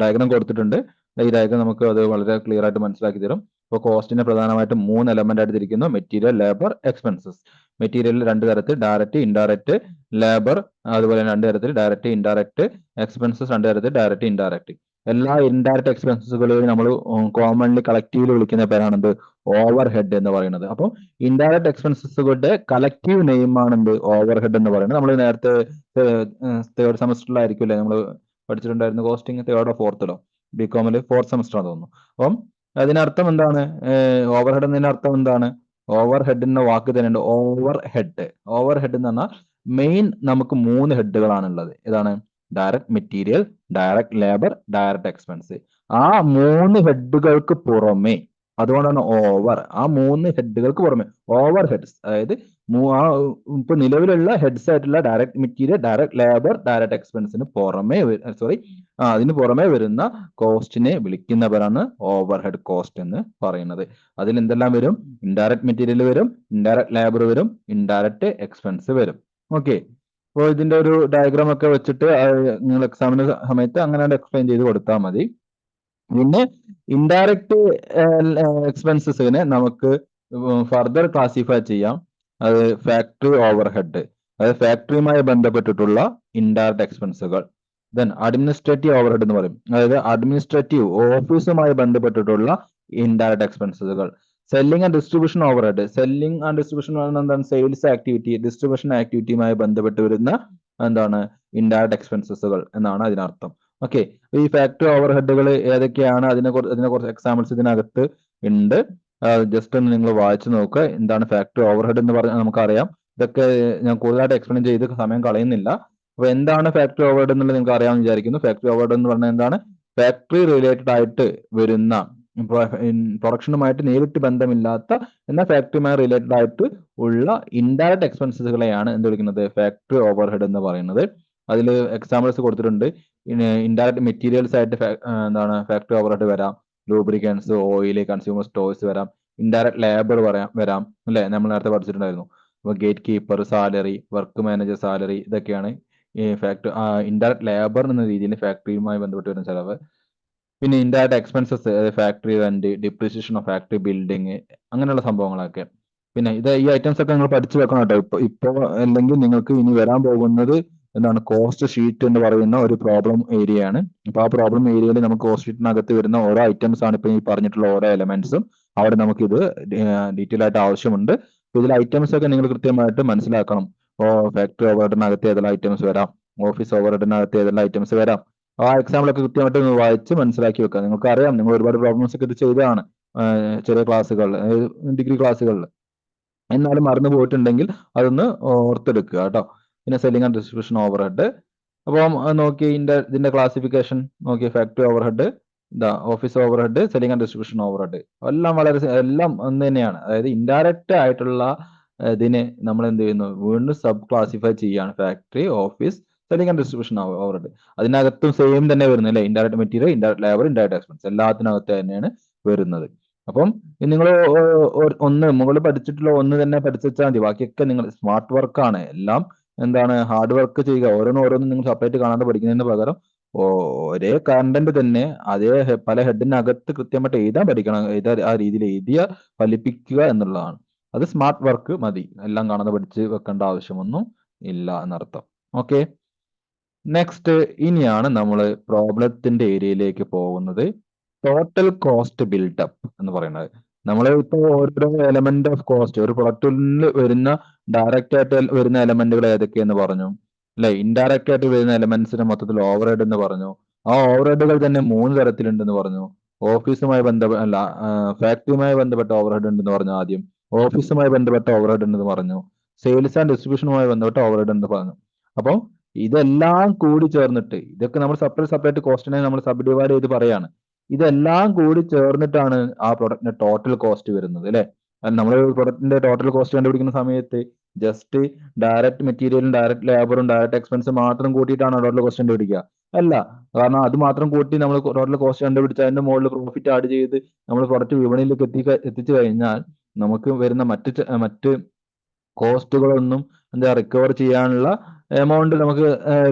ഡയഗ്രാം കൊടുത്തിട്ടുണ്ട്. ഈ ഡയഗ്രാം നമുക്ക് അത് വളരെ ക്ലിയർ ആയിട്ട് മനസ്സിലാക്കി തരും. അപ്പോൾ കോസ്റ്റിനെ പ്രധാനമായിട്ടും 3 എലമെന്റ് ആയിട്ട് തിരിക്കുന്നു: മെറ്റീരിയൽ, ലേബർ, എക്സ്പെൻസസ്. മെറ്റീരിയൽ 2 തരത്തിൽ, ഡയറക്റ്റ്, ഇൻഡയറക്റ്റ്. ലേബർ അതുപോലെ 2 തരത്തിൽ, ഡയറക്റ്റ്, ഇൻഡയറക്റ്റ്. എക്സ്പെൻസസ് 2 തരത്തിൽ, ഡയറക്റ്റ്, ഇൻഡയറക്റ്റ്. എല്ലാ ഇൻഡയറക്റ്റ് എക്സ്പെൻസസുകളെയും നമ്മൾ കോമൺലി കളക്റ്റീവിൽ വിളിക്കുന്ന പേരാണ് എന്ത്? ഓവർ ഹെഡ് എന്ന് പറയുന്നത്. അപ്പോൾ ഇൻഡയറക്റ്റ് എക്സ്പെൻസസുകളുടെ കളക്റ്റീവ് നെയിം ആണ് എന്ത്? ഓവർ ഹെഡ് എന്ന് പറയുന്നത്. നമ്മൾ നേരത്തെ തേർഡ് സെമസ്റ്ററിലായിരിക്കുമല്ലേ നമ്മൾ പഠിച്ചിട്ടുണ്ടായിരുന്നു കോസ്റ്റിംഗ്? തേർഡോ ഫോർത്തിലോ? ബികോമിൽ ഫോർത്ത് സെമസ്റ്റർ ആണെന്ന് തോന്നുന്നു. അപ്പം അതിനർത്ഥം എന്താണ്? ഓവർ ഹെഡ് എന്നതിന്റെ അർത്ഥം എന്താണ്? ഓവർ ഹെഡ് എന്ന വാക്ക് തന്നെയുണ്ട്, ഓവർ ഹെഡ്. ഓവർ ഹെഡ് എന്ന് പറഞ്ഞാൽ മെയിൻ നമുക്ക് 3 ഹെഡുകളാണുള്ളത്. ഏതാണ്? Direct material, direct labour, direct expense. ആ 3 ഹെഡുകൾക്ക് പുറമെ, അതുകൊണ്ടാണ് ഓവർ, ആ 3 ഹെഡുകൾക്ക് പുറമെ ഓവർ ഹെഡ്സ്, അതായത് ഇപ്പൊ നിലവിലുള്ള ഹെഡ്സ് ആയിട്ടുള്ള direct material, direct labour, direct എക്സ്പെൻസിന് പുറമെ അതിന് പുറമെ വരുന്ന കോസ്റ്റിനെ വിളിക്കുന്നവരാണ് ഓവർ ഹെഡ് കോസ്റ്റ് എന്ന് പറയുന്നത്. അതിൽ എന്തെല്ലാം വരും? ഇൻഡയറക്റ്റ് മെറ്റീരിയൽ വരും, ഇൻഡയറക്റ്റ് ലേബർ വരും, ഇൻഡയറക്റ്റ് എക്സ്പെൻസ് വരും. ഓക്കെ, അപ്പോൾ ഇതിന്റെ ഒരു ഡയഗ്രാം ഒക്കെ വെച്ചിട്ട് നിങ്ങൾ എക്സാമിന് സമയത്ത് അങ്ങനെ എക്സ്പ്ലെയിൻ ചെയ്ത് കൊടുത്താൽ മതി. പിന്നെ ഇൻഡയറക്റ്റ് എക്സ്പെൻസസിനെ നമുക്ക് ഫർദർ ക്ലാസിഫൈ ചെയ്യാം. അത് ഫാക്ടറി ഓവർ ഹെഡ്, അതായത് ഫാക്ടറിയുമായി ബന്ധപ്പെട്ടിട്ടുള്ള ഇൻഡയറക്റ്റ് എക്സ്പെൻസുകൾ. ദെൻ അഡ്മിനിസ്ട്രേറ്റീവ് ഓവർ ഹെഡ് എന്ന് പറയും, അതായത് അഡ്മിനിസ്ട്രേറ്റീവ് ഓഫീസുമായി ബന്ധപ്പെട്ടിട്ടുള്ള ഇൻഡയറക്റ്റ് എക്സ്പെൻസുകൾ. Selling and distribution overhead. Selling and distribution എന്താണ്? സെയിൽസ് ആക്ടിവിറ്റി, ഡിസ്ട്രിബ്യൂഷൻ ആക്ടിവിറ്റിയുമായി ബന്ധപ്പെട്ട് വരുന്ന എന്താണ്? ഇൻഡയറക്റ്റ് എക്സ്പെൻസസുകൾ എന്നാണ് അതിനർത്ഥം. ഓക്കെ, ഈ ഫാക്ടറി ഓവർ ഹെഡുകൾ ഏതൊക്കെയാണ്? അതിനെ കുറച്ച് എക്സാമ്പിൾസ് ഇതിനകത്ത് ഉണ്ട്. ജസ്റ്റ് ഒന്ന് നിങ്ങൾ വായിച്ചു നോക്കുക. എന്താണ് ഫാക്ടറി ഓവർ ഹെഡ് എന്ന് പറഞ്ഞാൽ നമുക്കറിയാം. ഇതൊക്കെ ഞാൻ കൂടുതലായിട്ട് എക്സ്പ്ലെയിൻ ചെയ്ത് സമയം കളയുന്നില്ല. അപ്പൊ എന്താണ് ഫാക്ടറി ഓവർ ഹെഡ് എന്നുള്ളത് നിങ്ങൾക്ക് അറിയാമെന്ന് വിചാരിക്കുന്നു. ഫാക്ടറി ഓവർ ഹെഡ് എന്ന് പറഞ്ഞാൽ എന്താണ്? ഫാക്ടറി റിലേറ്റഡ് ആയിട്ട് വരുന്ന, പ്രൊഡക്ഷനുമായിട്ട് നേരിട്ട് ബന്ധമില്ലാത്ത എന്നാൽ ഫാക്ടറിയുമായി റിലേറ്റഡ് ആയിട്ട് ഉള്ള ഇൻഡയറക്റ്റ് എക്സ്പെൻസസുകളെയാണ് എന്ത് വിളിക്കുന്നത്? ഫാക്ടറി ഓവർ ഹെഡ് എന്ന് പറയുന്നത്. അതിൽ എക്സാമ്പിൾസ് കൊടുത്തിട്ടുണ്ട്. ഇൻഡയറക്റ്റ് മെറ്റീരിയൽസ് ആയിട്ട് എന്താണ് ഫാക്ടറി ഓവർ ഹെഡ് വരാം. ലൂബ്രിക്കൻസ്, ഓയിൽ, കൺസ്യൂമർ സ്റ്റോഴ്സ് വരാം. ഇൻഡയറക്റ്റ് ലേബർ വരാം അല്ലെ? നമ്മൾ നേരത്തെ പഠിച്ചിട്ടുണ്ടായിരുന്നു. അപ്പൊ gate keeper salary, work manager salary, ഇതൊക്കെയാണ് ഈ ഫാക്ടറി ഇൻഡയറക്റ്റ് ലേബർ എന്ന രീതിയിൽ ഫാക്ടറിയുമായി ബന്ധപ്പെട്ട് വരുന്ന ചെലവ്. പിന്നെ indirect expenses, factory rent, depreciation of factory building, അങ്ങനെയുള്ള സംഭവങ്ങളൊക്കെ. പിന്നെ ഈ ഐറ്റംസ് ഒക്കെ നിങ്ങൾ പഠിച്ചു വെക്കണം കേട്ടോ. ഇപ്പൊ അല്ലെങ്കിൽ നിങ്ങൾക്ക് ഇനി വരാൻ പോകുന്നത് എന്താണ്? കോസ്റ്റ് ഷീറ്റ് എന്ന് പറയുന്ന ഒരു പ്രോബ്ലം ഏരിയ ആണ്. അപ്പൊ ആ പ്രോബ്ലം ഏരിയയിൽ നമുക്ക് കോസ്റ്റ് ഷീറ്റിനകത്ത് വരുന്ന ഓരോ ഐറ്റംസ് ആണ് ഇപ്പൊ ഈ പറഞ്ഞിട്ടുള്ള ഓരോ എലമെന്റ്സും. അവിടെ നമുക്ക് ഇത് ഡീറ്റെയിൽ ആയിട്ട് ആവശ്യമുണ്ട്. അപ്പൊ ഇതിൽ ഐറ്റംസ് ഒക്കെ നിങ്ങൾ കൃത്യമായിട്ട് മനസ്സിലാക്കണം. ഫാക്ടറി ഓവർഹെഡിനകത്ത് ഏതെല്ലാം ഐറ്റംസ് വരാം, ഓഫീസ് ഓവർഹെഡിനകത്ത് ഏതെല്ലാം ഐറ്റംസ് വരാം. ആ എക്സാമ്പിൾ ഒക്കെ കൃത്യമായിട്ട് ഒന്ന് വായിച്ച് മനസ്സിലാക്കി വെക്കുക. നിങ്ങൾക്ക് അറിയാം, നിങ്ങൾ ഒരുപാട് പ്രോബ്ലംസ് ഒക്കെ ഇത് ചെയ്തതാണ്. ചെറിയ ക്ലാസ്സുകളിൽ, ഡിഗ്രി ക്ലാസ്സുകളിൽ. എന്നാലും മറന്നു പോയിട്ടുണ്ടെങ്കിൽ അതൊന്ന് ഓർത്തെടുക്കുക കേട്ടോ. പിന്നെ selling and distribution over head. അപ്പം നോക്കി ഇതിന്റെ ക്ലാസിഫിക്കേഷൻ നോക്കി, factory over head, office over head, selling and distribution over head, എല്ലാം എല്ലാം ഒന്ന് തന്നെയാണ്. അതായത് ഇൻഡയറക്റ്റ് ആയിട്ടുള്ള ഇതിനെ നമ്മൾ എന്ത് ചെയ്യുന്നു, വീണ്ടും സബ് ക്ലാസിഫൈ ചെയ്യാണ്. Factory, office, selling and distribution overhead. അതിനകത്തും സെയിം തന്നെ വരുന്നത് അല്ലേ, indirect material, indirect labour, indirect expense എല്ലാത്തിനകത്ത് തന്നെയാണ് വരുന്നത്. അപ്പം നിങ്ങൾ ഒന്ന് മുകളിൽ പഠിച്ചിട്ടുള്ള ഒന്ന് തന്നെ പഠിച്ചു വെച്ചാൽ മതി. ബാക്കിയൊക്കെ നിങ്ങൾ സ്മാർട്ട് വർക്കാണ്. എല്ലാം എന്താണ്, ഹാർഡ് വർക്ക് ചെയ്യുക. ഓരോന്നും നിങ്ങൾ സെപ്പറേറ്റ് കാണാതെ പഠിക്കുന്നതിന് പകരം ഒരേ കണ്ടന്റ് തന്നെ അതേ പല ഹെഡിനകത്ത് കൃത്യമായിട്ട് എഴുതാൻ പഠിക്കണം. ആ രീതിയിൽ എഴുതിയ ഫലിപ്പിക്കുക എന്നുള്ളതാണ്. അത് സ്മാർട്ട് വർക്ക് മതി. എല്ലാം കാണാതെ പഠിച്ച് വെക്കേണ്ട ആവശ്യമൊന്നും ഇല്ല എന്നർത്ഥം. ഓക്കെ, നെക്സ്റ്റ് ഇനിയാണ് നമ്മൾ പ്രോബ്ലത്തിന്റെ ഏരിയയിലേക്ക് പോകുന്നത്. ടോട്ടൽ കോസ്റ്റ് ബിൽഡപ്പ് എന്ന് പറയുന്നത്. നമ്മൾ ഇപ്പോൾ ഓരോ എലമെന്റ് ഓഫ് കോസ്റ്റ്, ഒരു പ്രൊഡക്റ്റിൽ വരുന്ന ഡയറക്റ്റ് ആയിട്ട് വരുന്ന എലമെന്റുകൾ ഏതൊക്കെയെന്ന് പറഞ്ഞു അല്ലെ. ഇൻഡയറക്റ്റ് ആയിട്ട് വരുന്ന എലമെന്റ്സിന് മൊത്തത്തിൽ ഓവർ ഹെഡ് എന്ന് പറഞ്ഞു. ആ ഓവർ ഹെഡുകൾ തന്നെ 3 തരത്തിലുണ്ടെന്ന് പറഞ്ഞു. ഓഫീസുമായി അല്ല, ഫാക്ടറിയുമായി ബന്ധപ്പെട്ട ഓവർ ഹെഡ് ഉണ്ടെന്ന് പറഞ്ഞു ആദ്യം. ഓഫീസുമായി ബന്ധപ്പെട്ട ഓവർ ഹെഡ് ഉണ്ടെന്ന് പറഞ്ഞു. സെയിൽസ് ആൻഡ് ഡിസ്ട്രിബ്യൂഷനുമായി ബന്ധപ്പെട്ട ഓവർ ഹെഡ് എന്ന് പറഞ്ഞു. അപ്പം ഇതെല്ലാം കൂടി ചേർന്നിട്ട്, ഇതൊക്കെ നമ്മൾ സെപ്പറേറ്റ് കോസ്റ്റിനെ നമ്മൾ സബ് ഡിവൈഡ് ചെയ്ത് പറയാണ്. ഇതെല്ലാം കൂടി ചേർന്നിട്ടാണ് ആ പ്രൊഡക്റ്റിന്റെ ടോട്ടൽ കോസ്റ്റ് വരുന്നത് അല്ലെ. നമ്മൾ പ്രൊഡക്റ്റിന്റെ ടോട്ടൽ കോസ്റ്റ് കണ്ടുപിടിക്കുന്ന സമയത്ത് ജസ്റ്റ് ഡയറക്റ്റ് മെറ്റീരിയലും ഡയറക്റ്റ് ലേബറും ഡയറക്റ്റ് എക്സ്പെൻസ് മാത്രം കൂട്ടിയിട്ടാണ് ടോട്ടൽ കോസ്റ്റ് കണ്ടുപിടിക്കുക. അല്ല, കാരണം അത് മാത്രം കൂട്ടി നമ്മൾ ടോട്ടൽ കോസ്റ്റ് കണ്ടുപിടിച്ച് അതിന്റെ മുകളിൽ പ്രോഫിറ്റ് ആഡ് ചെയ്ത് നമ്മൾ പ്രൊഡക്റ്റ് വിപണിയിലേക്ക് എത്തിച്ചു കഴിഞ്ഞാൽ നമുക്ക് വരുന്ന മറ്റ് കോസ്റ്റുകളൊന്നും എന്താ റിക്കവർ ചെയ്യാനുള്ള എമൗണ്ട് നമുക്ക്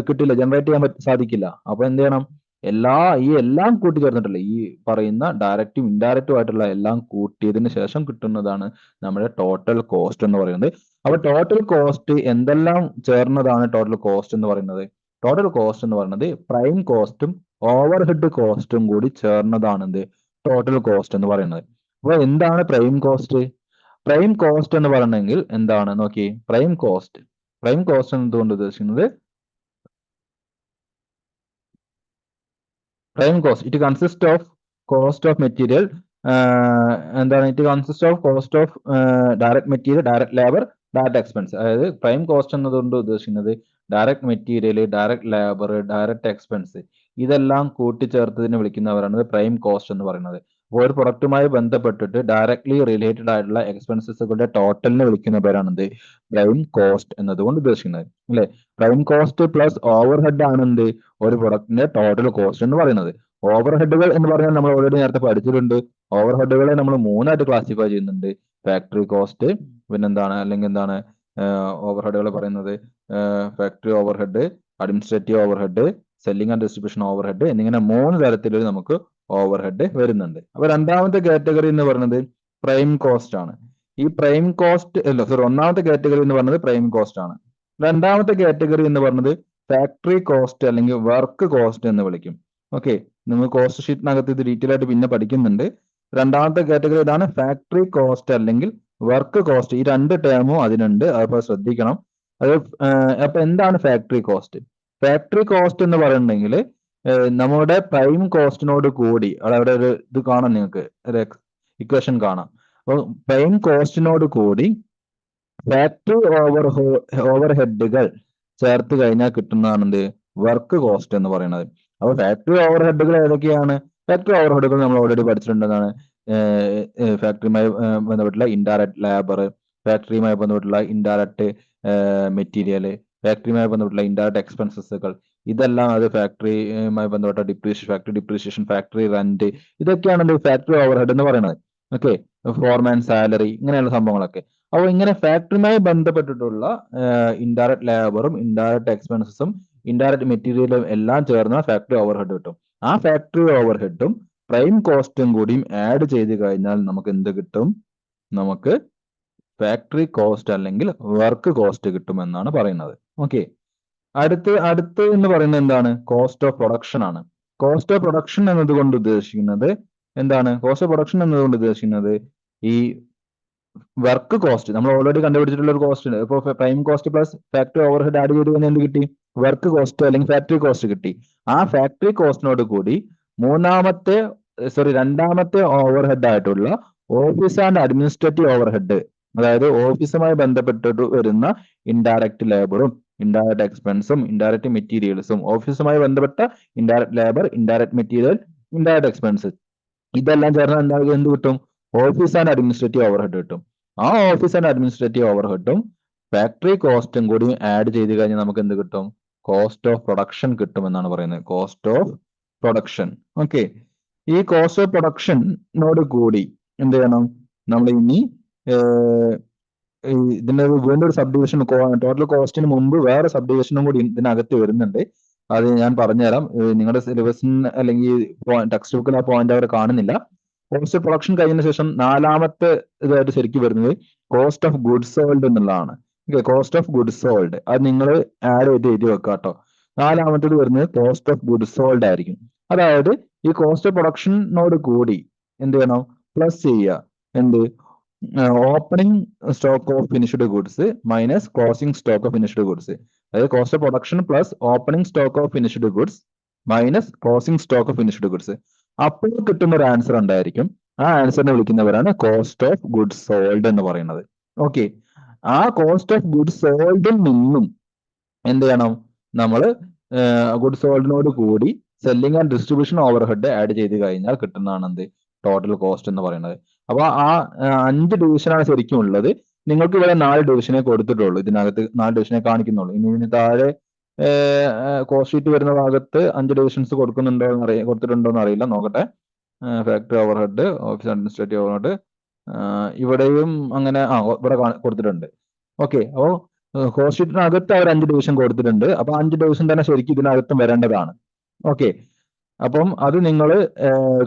കിട്ടില്ല, ജനറേറ്റ് ചെയ്യാൻ സാധിക്കില്ല. അപ്പൊ എന്ത് ചെയ്യണം, എല്ലാം കൂട്ടിച്ചേർന്നിട്ടുള്ള ഈ പറയുന്ന ഡയറക്റ്റും ഇൻഡയറക്റ്റും ആയിട്ടുള്ള എല്ലാം കൂട്ടിയതിന് ശേഷം കിട്ടുന്നതാണ് നമ്മുടെ ടോട്ടൽ കോസ്റ്റ് എന്ന് പറയുന്നത്. അപ്പൊ ടോട്ടൽ കോസ്റ്റ് എന്തെല്ലാം ചേർന്നതാണ് ടോട്ടൽ കോസ്റ്റ് എന്ന് പറയുന്നത്? ടോട്ടൽ കോസ്റ്റ് എന്ന് പറയുന്നത് പ്രൈം കോസ്റ്റും ഓവർ ഹെഡ് കോസ്റ്റും കൂടി ചേർന്നതാണ് എന്ത്, ടോട്ടൽ കോസ്റ്റ് എന്ന് പറയുന്നത്. അപ്പൊ എന്താണ് പ്രൈം കോസ്റ്റ്? പ്രൈം കോസ്റ്റ് എന്ന് പറയണമെങ്കിൽ എന്താണ് നോക്കി, പ്രൈം കോസ്റ്റ് എന്തുകൊണ്ട് ഉദ്ദേശിക്കുന്നത്, prime cost it consist of cost of material, എന്താണ്, it consist of cost of direct material, direct labour, direct expense. അതായത് പ്രൈം കോസ്റ്റ് എന്നതുകൊണ്ട് ഉദ്ദേശിക്കുന്നത് direct material, direct labour, direct expense ഇതെല്ലാം കൂട്ടിച്ചേർത്തതിന് വിളിക്കുന്നവരാണ് പ്രൈം കോസ്റ്റ് എന്ന് പറയുന്നത്. ഒരു പ്രൊഡക്റ്റുമായി ബന്ധപ്പെട്ടിട്ട് ഡയറക്ട്ലി റിലേറ്റഡ് ആയിട്ടുള്ള എക്സ്പെൻസസുകളുടെ ടോട്ടലിനെ വിളിക്കുന്ന പേരാണ് പ്രൈം കോസ്റ്റ് എന്നതുകൊണ്ട് ഉദ്ദേശിക്കുന്നത് അല്ലെ. Prime cost plus over head ആണ് ഒരു പ്രൊഡക്റ്റിന്റെ ടോട്ടൽ കോസ്റ്റ് എന്ന് പറയുന്നത്. ഓവർ ഹെഡുകൾ എന്ന് പറഞ്ഞാൽ നമ്മൾ ഓൾറെഡി നേരത്തെ പഠിച്ചിട്ടുണ്ട്. ഓവർ ഹെഡുകളെ നമ്മൾ 3ആയിട്ട് ക്ലാസിഫൈ ചെയ്യുന്നുണ്ട്. ഫാക്ടറി കോസ്റ്റ്, പിന്നെന്താണ്, അല്ലെങ്കിൽ എന്താണ് ഓവർ ഹെഡുകൾ പറയുന്നത്, factory over head, administrative overhead, selling and distribution over head എന്നിങ്ങനെ 3 തരത്തിൽ നമുക്ക് ഓവർ ഹെഡ് വരുന്നുണ്ട്. അപ്പൊ രണ്ടാമത്തെ കാറ്റഗറി എന്ന് പറയുന്നത് പ്രൈം കോസ്റ്റ് ആണ്. ഈ പ്രൈം കോസ്റ്റ് ഒന്നാമത്തെ കാറ്റഗറി എന്ന് പറയുന്നത് പ്രൈം കോസ്റ്റ് ആണ്. രണ്ടാമത്തെ കാറ്റഗറി എന്ന് പറയുന്നത് ഫാക്ടറി കോസ്റ്റ് അല്ലെങ്കിൽ വർക്ക് കോസ്റ്റ് എന്ന് വിളിക്കും. ഓക്കെ, നിങ്ങൾ കോസ്റ്റ് ഷീറ്റിനകത്ത് ഇത് ഡീറ്റെയിൽ ആയിട്ട് പിന്നെ പഠിക്കുന്നുണ്ട്. രണ്ടാമത്തെ കാറ്റഗറി ഇതാണ്, ഫാക്ടറി കോസ്റ്റ് അല്ലെങ്കിൽ വർക്ക് കോസ്റ്റ്. ഈ 2 ടേമും അതിനുണ്ട്, അപ്പോൾ ശ്രദ്ധിക്കണം. അത് അപ്പൊ എന്താണ് ഫാക്ടറി കോസ്റ്റ്? ഫാക്ടറി കോസ്റ്റ് എന്ന് പറയുന്നുണ്ടെങ്കിൽ നമ്മുടെ പ്രൈം കോസ്റ്റിനോട് കൂടി, അവിടെ ഒരു ഇത് കാണാം, നിങ്ങൾക്ക് ഒരു ഇക്വേഷൻ കാണാം. അപ്പോൾ പ്രൈം കോസ്റ്റിനോട് കൂടി ഫാക്ടറി ഓവർ ഹെഡുകൾ ചേർത്ത് കഴിഞ്ഞാൽ കിട്ടുന്നതാണ് എന്ത്, വർക്ക് കോസ്റ്റ് എന്ന് പറയുന്നത്. അപ്പൊ ഫാക്ടറി ഓവർ ഹെഡുകൾ ഏതൊക്കെയാണ്? ഫാക്ടറി ഓവർ ഹെഡുകൾ നമ്മൾ ഓൾറെഡി പഠിച്ചിട്ടുണ്ടെന്നാണ്. ഫാക്ടറിയുമായി ബന്ധപ്പെട്ടുള്ള ഇൻഡയറക്റ്റ് ലേബർ, ഫാക്ടറിയുമായി ബന്ധപ്പെട്ടുള്ള ഇൻഡയറക്റ്റ് മെറ്റീരിയൽ, ഫാക്ടറിയുമായി ബന്ധപ്പെട്ടുള്ള ഇൻഡയറക്റ്റ് എക്സ്പെൻസസുകൾ, ഇതെല്ലാം അത് ഫാക്ടറിയുമായി ബന്ധപ്പെട്ട ഫാക്ടറി ഡിപ്രീഷിയേഷൻ, ഫാക്ടറി റെന്റ്, ഇതൊക്കെയാണ് ഫാക്ടറി ഓവർ ഹെഡ് എന്ന് പറയുന്നത്. ഓക്കെ, ഫോർമാൻ സാലറി, ഇങ്ങനെയുള്ള സംഭവങ്ങളൊക്കെ. അപ്പോൾ ഇങ്ങനെ ഫാക്ടറിയുമായി ബന്ധപ്പെട്ടിട്ടുള്ള ഇൻഡയറക്റ്റ് ലേബറും ഇൻഡയറക്റ്റ് എക്സ്പെൻസസും ഇൻഡയറക്റ്റ് മെറ്റീരിയലും എല്ലാം ചേർന്ന ഫാക്ടറി ഓവർ ഹെഡ് കിട്ടും. ആ ഫാക്ടറി ഓവർ ഹെഡും പ്രൈം കോസ്റ്റും കൂടിയും ആഡ് ചെയ്ത് കഴിഞ്ഞാൽ നമുക്ക് എന്ത് കിട്ടും? നമുക്ക് ഫാക്ടറി കോസ്റ്റ് അല്ലെങ്കിൽ വർക്ക് കോസ്റ്റ് കിട്ടുമെന്നാണ് പറയുന്നത്. ഓക്കെ, അടുത്ത് എന്ന് പറയുന്നത് എന്താണ്? കോസ്റ്റ് ഓഫ് പ്രൊഡക്ഷൻ ആണ്. കോസ്റ്റ് ഓഫ് പ്രൊഡക്ഷൻ എന്നതുകൊണ്ട് ഉദ്ദേശിക്കുന്നത് എന്താണ്? കോസ്റ്റ് ഓഫ് പ്രൊഡക്ഷൻ എന്നതുകൊണ്ട് ഉദ്ദേശിക്കുന്നത് ഈ വർക്ക് കോസ്റ്റ് നമ്മൾ ഓൾറെഡി കണ്ടുപിടിച്ചിട്ടുള്ള ഒരു കോസ്റ്റ് ഉണ്ട്. ഇപ്പോൾ prime cost plus factory over head add ചെയ്ത് കഴിഞ്ഞാൽ എന്ത് കിട്ടി? വർക്ക് കോസ്റ്റ് അല്ലെങ്കിൽ ഫാക്ടറി കോസ്റ്റ് കിട്ടി. ആ ഫാക്ടറി കോസ്റ്റിനോട് കൂടി മൂന്നാമത്തെ രണ്ടാമത്തെ ഓവർ ഹെഡ് ആയിട്ടുള്ള office and administrative overhead, അതായത് ഓഫീസുമായി ബന്ധപ്പെട്ടിട്ട് വരുന്ന ഇൻഡയറക്റ്റ് ലേബറും ഇൻഡയറക്റ്റ് എക്സ്പെൻസും ഇൻഡയറക്റ്റ് മെറ്റീരിയൽസും, ഓഫീസുമായി ബന്ധപ്പെട്ട indirect labour, indirect material, indirect expense, ഇതെല്ലാം ചേർന്നാൽ എന്താ എന്ത് കിട്ടും? Office and administrative overhead കിട്ടും. ആ ഓഫീസ് ആൻഡ് അഡ്മിനിസ്ട്രേറ്റീവ് ഓവർ ഹെഡും ഫാക്ടറി കോസ്റ്റും കൂടി ആഡ് ചെയ്ത് കഴിഞ്ഞാൽ നമുക്ക് എന്ത് കിട്ടും? കോസ്റ്റ് ഓഫ് പ്രൊഡക്ഷൻ കിട്ടും എന്നാണ് പറയുന്നത്. Cost of production. ഓക്കെ, ഈ കോസ്റ്റ് ഓഫ് പ്രൊഡക്ഷനോട് കൂടി എന്ത് ചെയ്യണം? നമ്മൾ ഇനി ഇതിന്റെ വീണ്ടും ഒരു സബ് ഡിവിഷൻ, ടോട്ടൽ കോസ്റ്റിന് മുമ്പ് വേറെ സബ് ഡിവിഷനും കൂടി ഇതിനകത്ത് വരുന്നുണ്ട്. അത് ഞാൻ പറഞ്ഞുതരാം. നിങ്ങളുടെ സിലബസിന് അല്ലെങ്കിൽ ടെക്സ്റ്റ് ബുക്കിൽ ആ പോയിന്റ് അവർ കാണുന്നില്ല. കോസ്റ്റ് ഓഫ് പ്രൊഡക്ഷൻ കഴിഞ്ഞതിന് ശേഷം നാലാമത്തെ ഇതായിട്ട് ശരിക്കും വരുന്നത് കോസ്റ്റ് ഓഫ് ഗുഡ്സ് സോൾഡ് എന്നുള്ളതാണ്. കോസ്റ്റ് ഓഫ് ഗുഡ്സ് സോൾഡ് അത് നിങ്ങൾ ആഡ് ചെയ്ത് എഴുതി വെക്കുക കേട്ടോ. നാലാമത്തേത് വരുന്നത് കോസ്റ്റ് ഓഫ് ഗുഡ്സ് സോൾഡ് ആയിരിക്കും. അതായത് ഈ കോസ്റ്റ് ഓഫ് പ്രൊഡക്ഷനോട് കൂടി എന്ത് ചെയ്യണം? പ്ലസ് ചെയ്യുക. എന്ത്? Opening stock of finished goods minus closing stock of finished goods. അതായത് cost of production plus opening stock of finished goods minus closing stock of finished goods. അപ്പോൾ കിട്ടുന്ന ഒരു ആൻസർ ഉണ്ടായിരിക്കും. ആ ആൻസറിനെ വിളിക്കുന്നവരാണ് കോസ്റ്റ് ഓഫ് ഗുഡ്സ് സോൾഡ് എന്ന് പറയുന്നത്. ഓക്കെ, ആ കോസ്റ്റ് ഓഫ് ഗുഡ്സ് സോൾഡിൽ നിന്നും എന്ത് ചെയ്യണം? നമ്മൾ ഗുഡ്സ് സോൾഡിനോട് കൂടി selling and distribution over head add ചെയ്ത് കഴിഞ്ഞാൽ കിട്ടുന്നതാണ് എന്ത്? ടോട്ടൽ കോസ്റ്റ് എന്ന് പറയുന്നത്. അപ്പൊ ആ 5 ഡിവിഷനാണ് ശരിക്കും ഉള്ളത്. നിങ്ങൾക്ക് ഇവിടെ 4 ഡിവിഷനെ കൊടുത്തിട്ടുള്ളൂ. ഇതിനകത്ത് 4 ഡിവിഷനെ കാണിക്കുന്നുള്ളൂ. ഇനി ഇതിന് താഴെ കോസ്റ്റ് ഷീറ്റ് വരുന്ന ഭാഗത്ത് 5 ഡിവിഷൻസ് കൊടുത്തിട്ടുണ്ടോ എന്ന് അറിയില്ല, നോക്കട്ടെ. Factory over head, office administrative over head, ഇവിടെയും അങ്ങനെ ഇവിടെ കൊടുത്തിട്ടുണ്ട്. ഓക്കെ, അപ്പോ കോസ്റ്റ് ഷീറ്റിനകത്ത് അവർ 5 ഡിവിഷൻ കൊടുത്തിട്ടുണ്ട്. അപ്പൊ 5 ഡിവിഷൻ തന്നെ ശരിക്കും ഇതിനകത്തും വരേണ്ടതാണ്. ഓക്കെ, അപ്പം അത് നിങ്ങൾ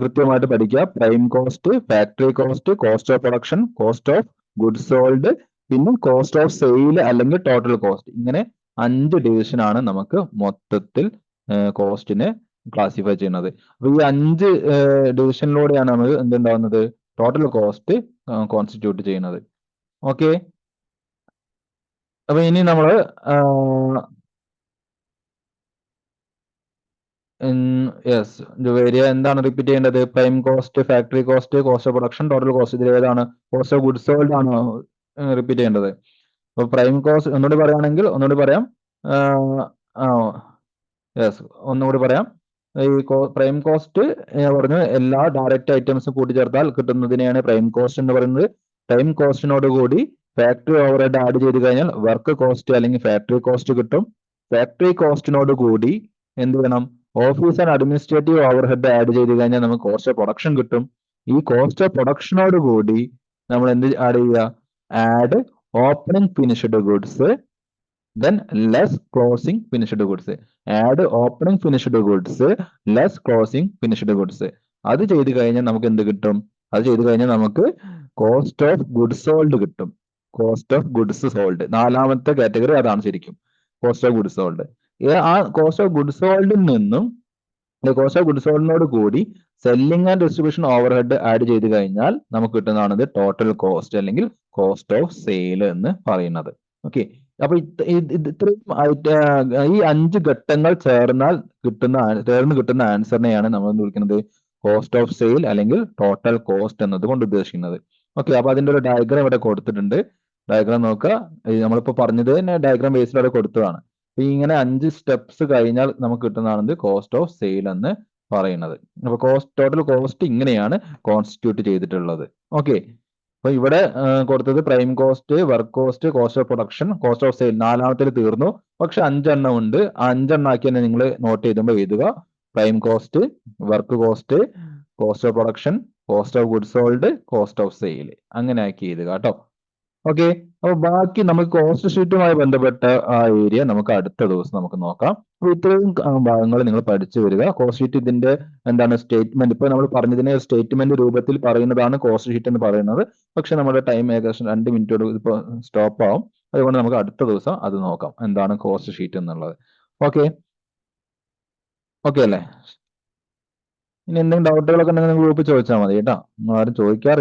കൃത്യമായിട്ട് പഠിക്കുക. Prime cost, factory cost, cost of production, cost of goods sold, പിന്നെ കോസ്റ്റ് ഓഫ് സെയിൽ അല്ലെങ്കിൽ ടോട്ടൽ കോസ്റ്റ്. ഇങ്ങനെ 5 ഡിവിഷൻ ആണ് നമുക്ക് മൊത്തത്തിൽ കോസ്റ്റിനെ ക്ലാസിഫൈ ചെയ്യുന്നത്. അപ്പൊ ഈ 5 ഡിവിഷനിലൂടെയാണ് നമുക്ക് എന്തുണ്ടാവുന്നത്? ടോട്ടൽ കോസ്റ്റ് കോൺസ്റ്റിറ്റ്യൂട്ട് ചെയ്യുന്നത്. ഓക്കെ, അപ്പൊ ഇനി നമ്മൾ യെസ്, വരിക എന്താണ് റിപ്പീറ്റ് ചെയ്യേണ്ടത്? Prime cost, factory cost, cost of production, total cost. ഇതിൽ ഏതാണ്? കോസ്റ്റ് ഓഫ് ഗുഡ്സ് സോൾഡ് ആണ് റിപ്പീറ്റ് ചെയ്യേണ്ടത്. അപ്പൊ പ്രൈം കോസ്റ്റ് ഒന്നുകൂടി പറയുകയാണെങ്കിൽ, ഒന്നുകൂടി പറയാം. യെസ്, ഒന്നുകൂടി പറയാം. ഈ പ്രൈം കോസ്റ്റ് പറഞ്ഞു എല്ലാ ഡയറക്റ്റ് ഐറ്റംസും കൂട്ടിച്ചേർത്താൽ കിട്ടുന്നതിനെയാണ് പ്രൈം കോസ്റ്റ് എന്ന് പറയുന്നത്. പ്രൈം കോസ്റ്റിനോട് കൂടി ഫാക്ടറി ഓവർ ഹെഡ് ആഡ് ചെയ്ത് കഴിഞ്ഞാൽ വർക്ക് കോസ്റ്റ് അല്ലെങ്കിൽ ഫാക്ടറി കോസ്റ്റ് കിട്ടും. ഫാക്ടറി കോസ്റ്റിനോട് കൂടി എന്ത് ചെയ്യണം? Office and administrative over head add ചെയ്ത് കഴിഞ്ഞാൽ നമുക്ക് കോസ്റ്റ് ഓഫ് പ്രൊഡക്ഷൻ കിട്ടും. ഈ കോസ്റ്റ് ഓഫ് പ്രൊഡക്ഷനോട് കൂടി നമ്മൾ എന്ത് ആഡ് ചെയ്യുക? Add opening finished goods then less closing finished goods. add opening finished goods less closing finished goods. അത് ചെയ്ത് കഴിഞ്ഞാൽ നമുക്ക് എന്ത് കിട്ടും? അത് ചെയ്ത് കഴിഞ്ഞാൽ നമുക്ക് കോസ്റ്റ് ഓഫ് ഗുഡ്സ് സോൾഡ് കിട്ടും. കോസ്റ്റ് ഓഫ് ഗുഡ്സ് സോൾഡ് നാലാമത്തെ കാറ്റഗറി അതാണ് ശരിക്കും, കോസ്റ്റ് ഓഫ് ഗുഡ്സ് സോൾഡ്. ആ കോസ്റ്റ് ഓഫ് ഗുഡ്സ് സോൾഡിൽ നിന്നും കോസ്റ്റ് ഓഫ് ഗുഡ്സ് സോൾഡിനോട് കൂടി selling and distribution over head add ചെയ്ത് കഴിഞ്ഞാൽ നമുക്ക് കിട്ടുന്നതാണ് ടോട്ടൽ കോസ്റ്റ് അല്ലെങ്കിൽ കോസ്റ്റ് ഓഫ് സെയിൽ എന്ന് പറയുന്നത്. ഓക്കെ, അപ്പൊ ഇത്രയും ഈ 5 ഘട്ടങ്ങൾ ചേർന്ന് കിട്ടുന്ന ആൻസറിനെയാണ് നമ്മൾ എന്ത് വിളിക്കുന്നത്? കോസ്റ്റ് ഓഫ് സെയിൽ അല്ലെങ്കിൽ ടോട്ടൽ കോസ്റ്റ് എന്നത് കൊണ്ട് ഉദ്ദേശിക്കുന്നത്. ഓക്കെ, അപ്പൊ അതിന്റെ ഒരു ഡയഗ്രാം ഇവിടെ കൊടുത്തിട്ടുണ്ട്. ഡയഗ്രാം നോക്കുക. നമ്മളിപ്പോ പറഞ്ഞത് തന്നെ ഡയഗ്രാം ബേസിൽ അവിടെ കൊടുത്തതാണ്. അപ്പൊ ഇങ്ങനെ 5 സ്റ്റെപ്സ് കഴിഞ്ഞാൽ നമുക്ക് കിട്ടുന്നതാണ് കോസ്റ്റ് ഓഫ് സെയിൽ എന്ന് പറയുന്നത്. അപ്പൊ ടോട്ടൽ കോസ്റ്റ് ഇങ്ങനെയാണ് കോൺസ്റ്റിറ്റ്യൂട്ട് ചെയ്തിട്ടുള്ളത്. ഓക്കെ, അപ്പൊ ഇവിടെ കൊടുത്തത് prime cost, work cost, cost of production, cost of sale. നാലാമത്തിൽ തീർന്നു, പക്ഷെ 5 എണ്ണം ഉണ്ട്. ആ 5 എണ്ണം ആക്കി തന്നെ നിങ്ങൾ നോട്ട് ചെയ്തുമ്പോൾ എഴുതുക. Prime cost, work cost, cost of production, cost of goods sold, cost of sale, അങ്ങനെ ആക്കി എഴുതുക കേട്ടോ. ഓക്കെ, അപ്പൊ ബാക്കി നമുക്ക് കോസ്റ്റ് ഷീറ്റുമായി ബന്ധപ്പെട്ട ആ ഏരിയ നമുക്ക് അടുത്ത ദിവസം നമുക്ക് നോക്കാം. അപ്പൊ ഇത്രയും ഭാഗങ്ങൾ നിങ്ങൾ പഠിച്ചു വരിക. കോസ്റ്റ് ഷീറ്റ് ഇതിന്റെ എന്താണ് സ്റ്റേറ്റ്മെന്റ്, ഇപ്പൊ നമ്മൾ പറഞ്ഞതിനെ സ്റ്റേറ്റ്മെന്റ് രൂപത്തിൽ പറയുന്നതാണ് കോസ്റ്റ് ഷീറ്റ് എന്ന് പറയുന്നത്. പക്ഷെ നമ്മുടെ ടൈം ഏകദേശം 2 മിനിറ്റോട് ഇപ്പൊ സ്റ്റോപ്പ് ആവും. അതുകൊണ്ട് നമുക്ക് അടുത്ത ദിവസം അത് നോക്കാം, എന്താണ് കോസ്റ്റ് ഷീറ്റ് എന്നുള്ളത്. ഓക്കെ, ഓക്കെ അല്ലേ? ഇനി എന്തെങ്കിലും ഡൗട്ടുകളൊക്കെ ഉണ്ടെങ്കിൽ ഗ്രൂപ്പിൽ ചോദിച്ചാൽ മതി കേട്ടോ. ആരും ചോദിക്കാറില്ല.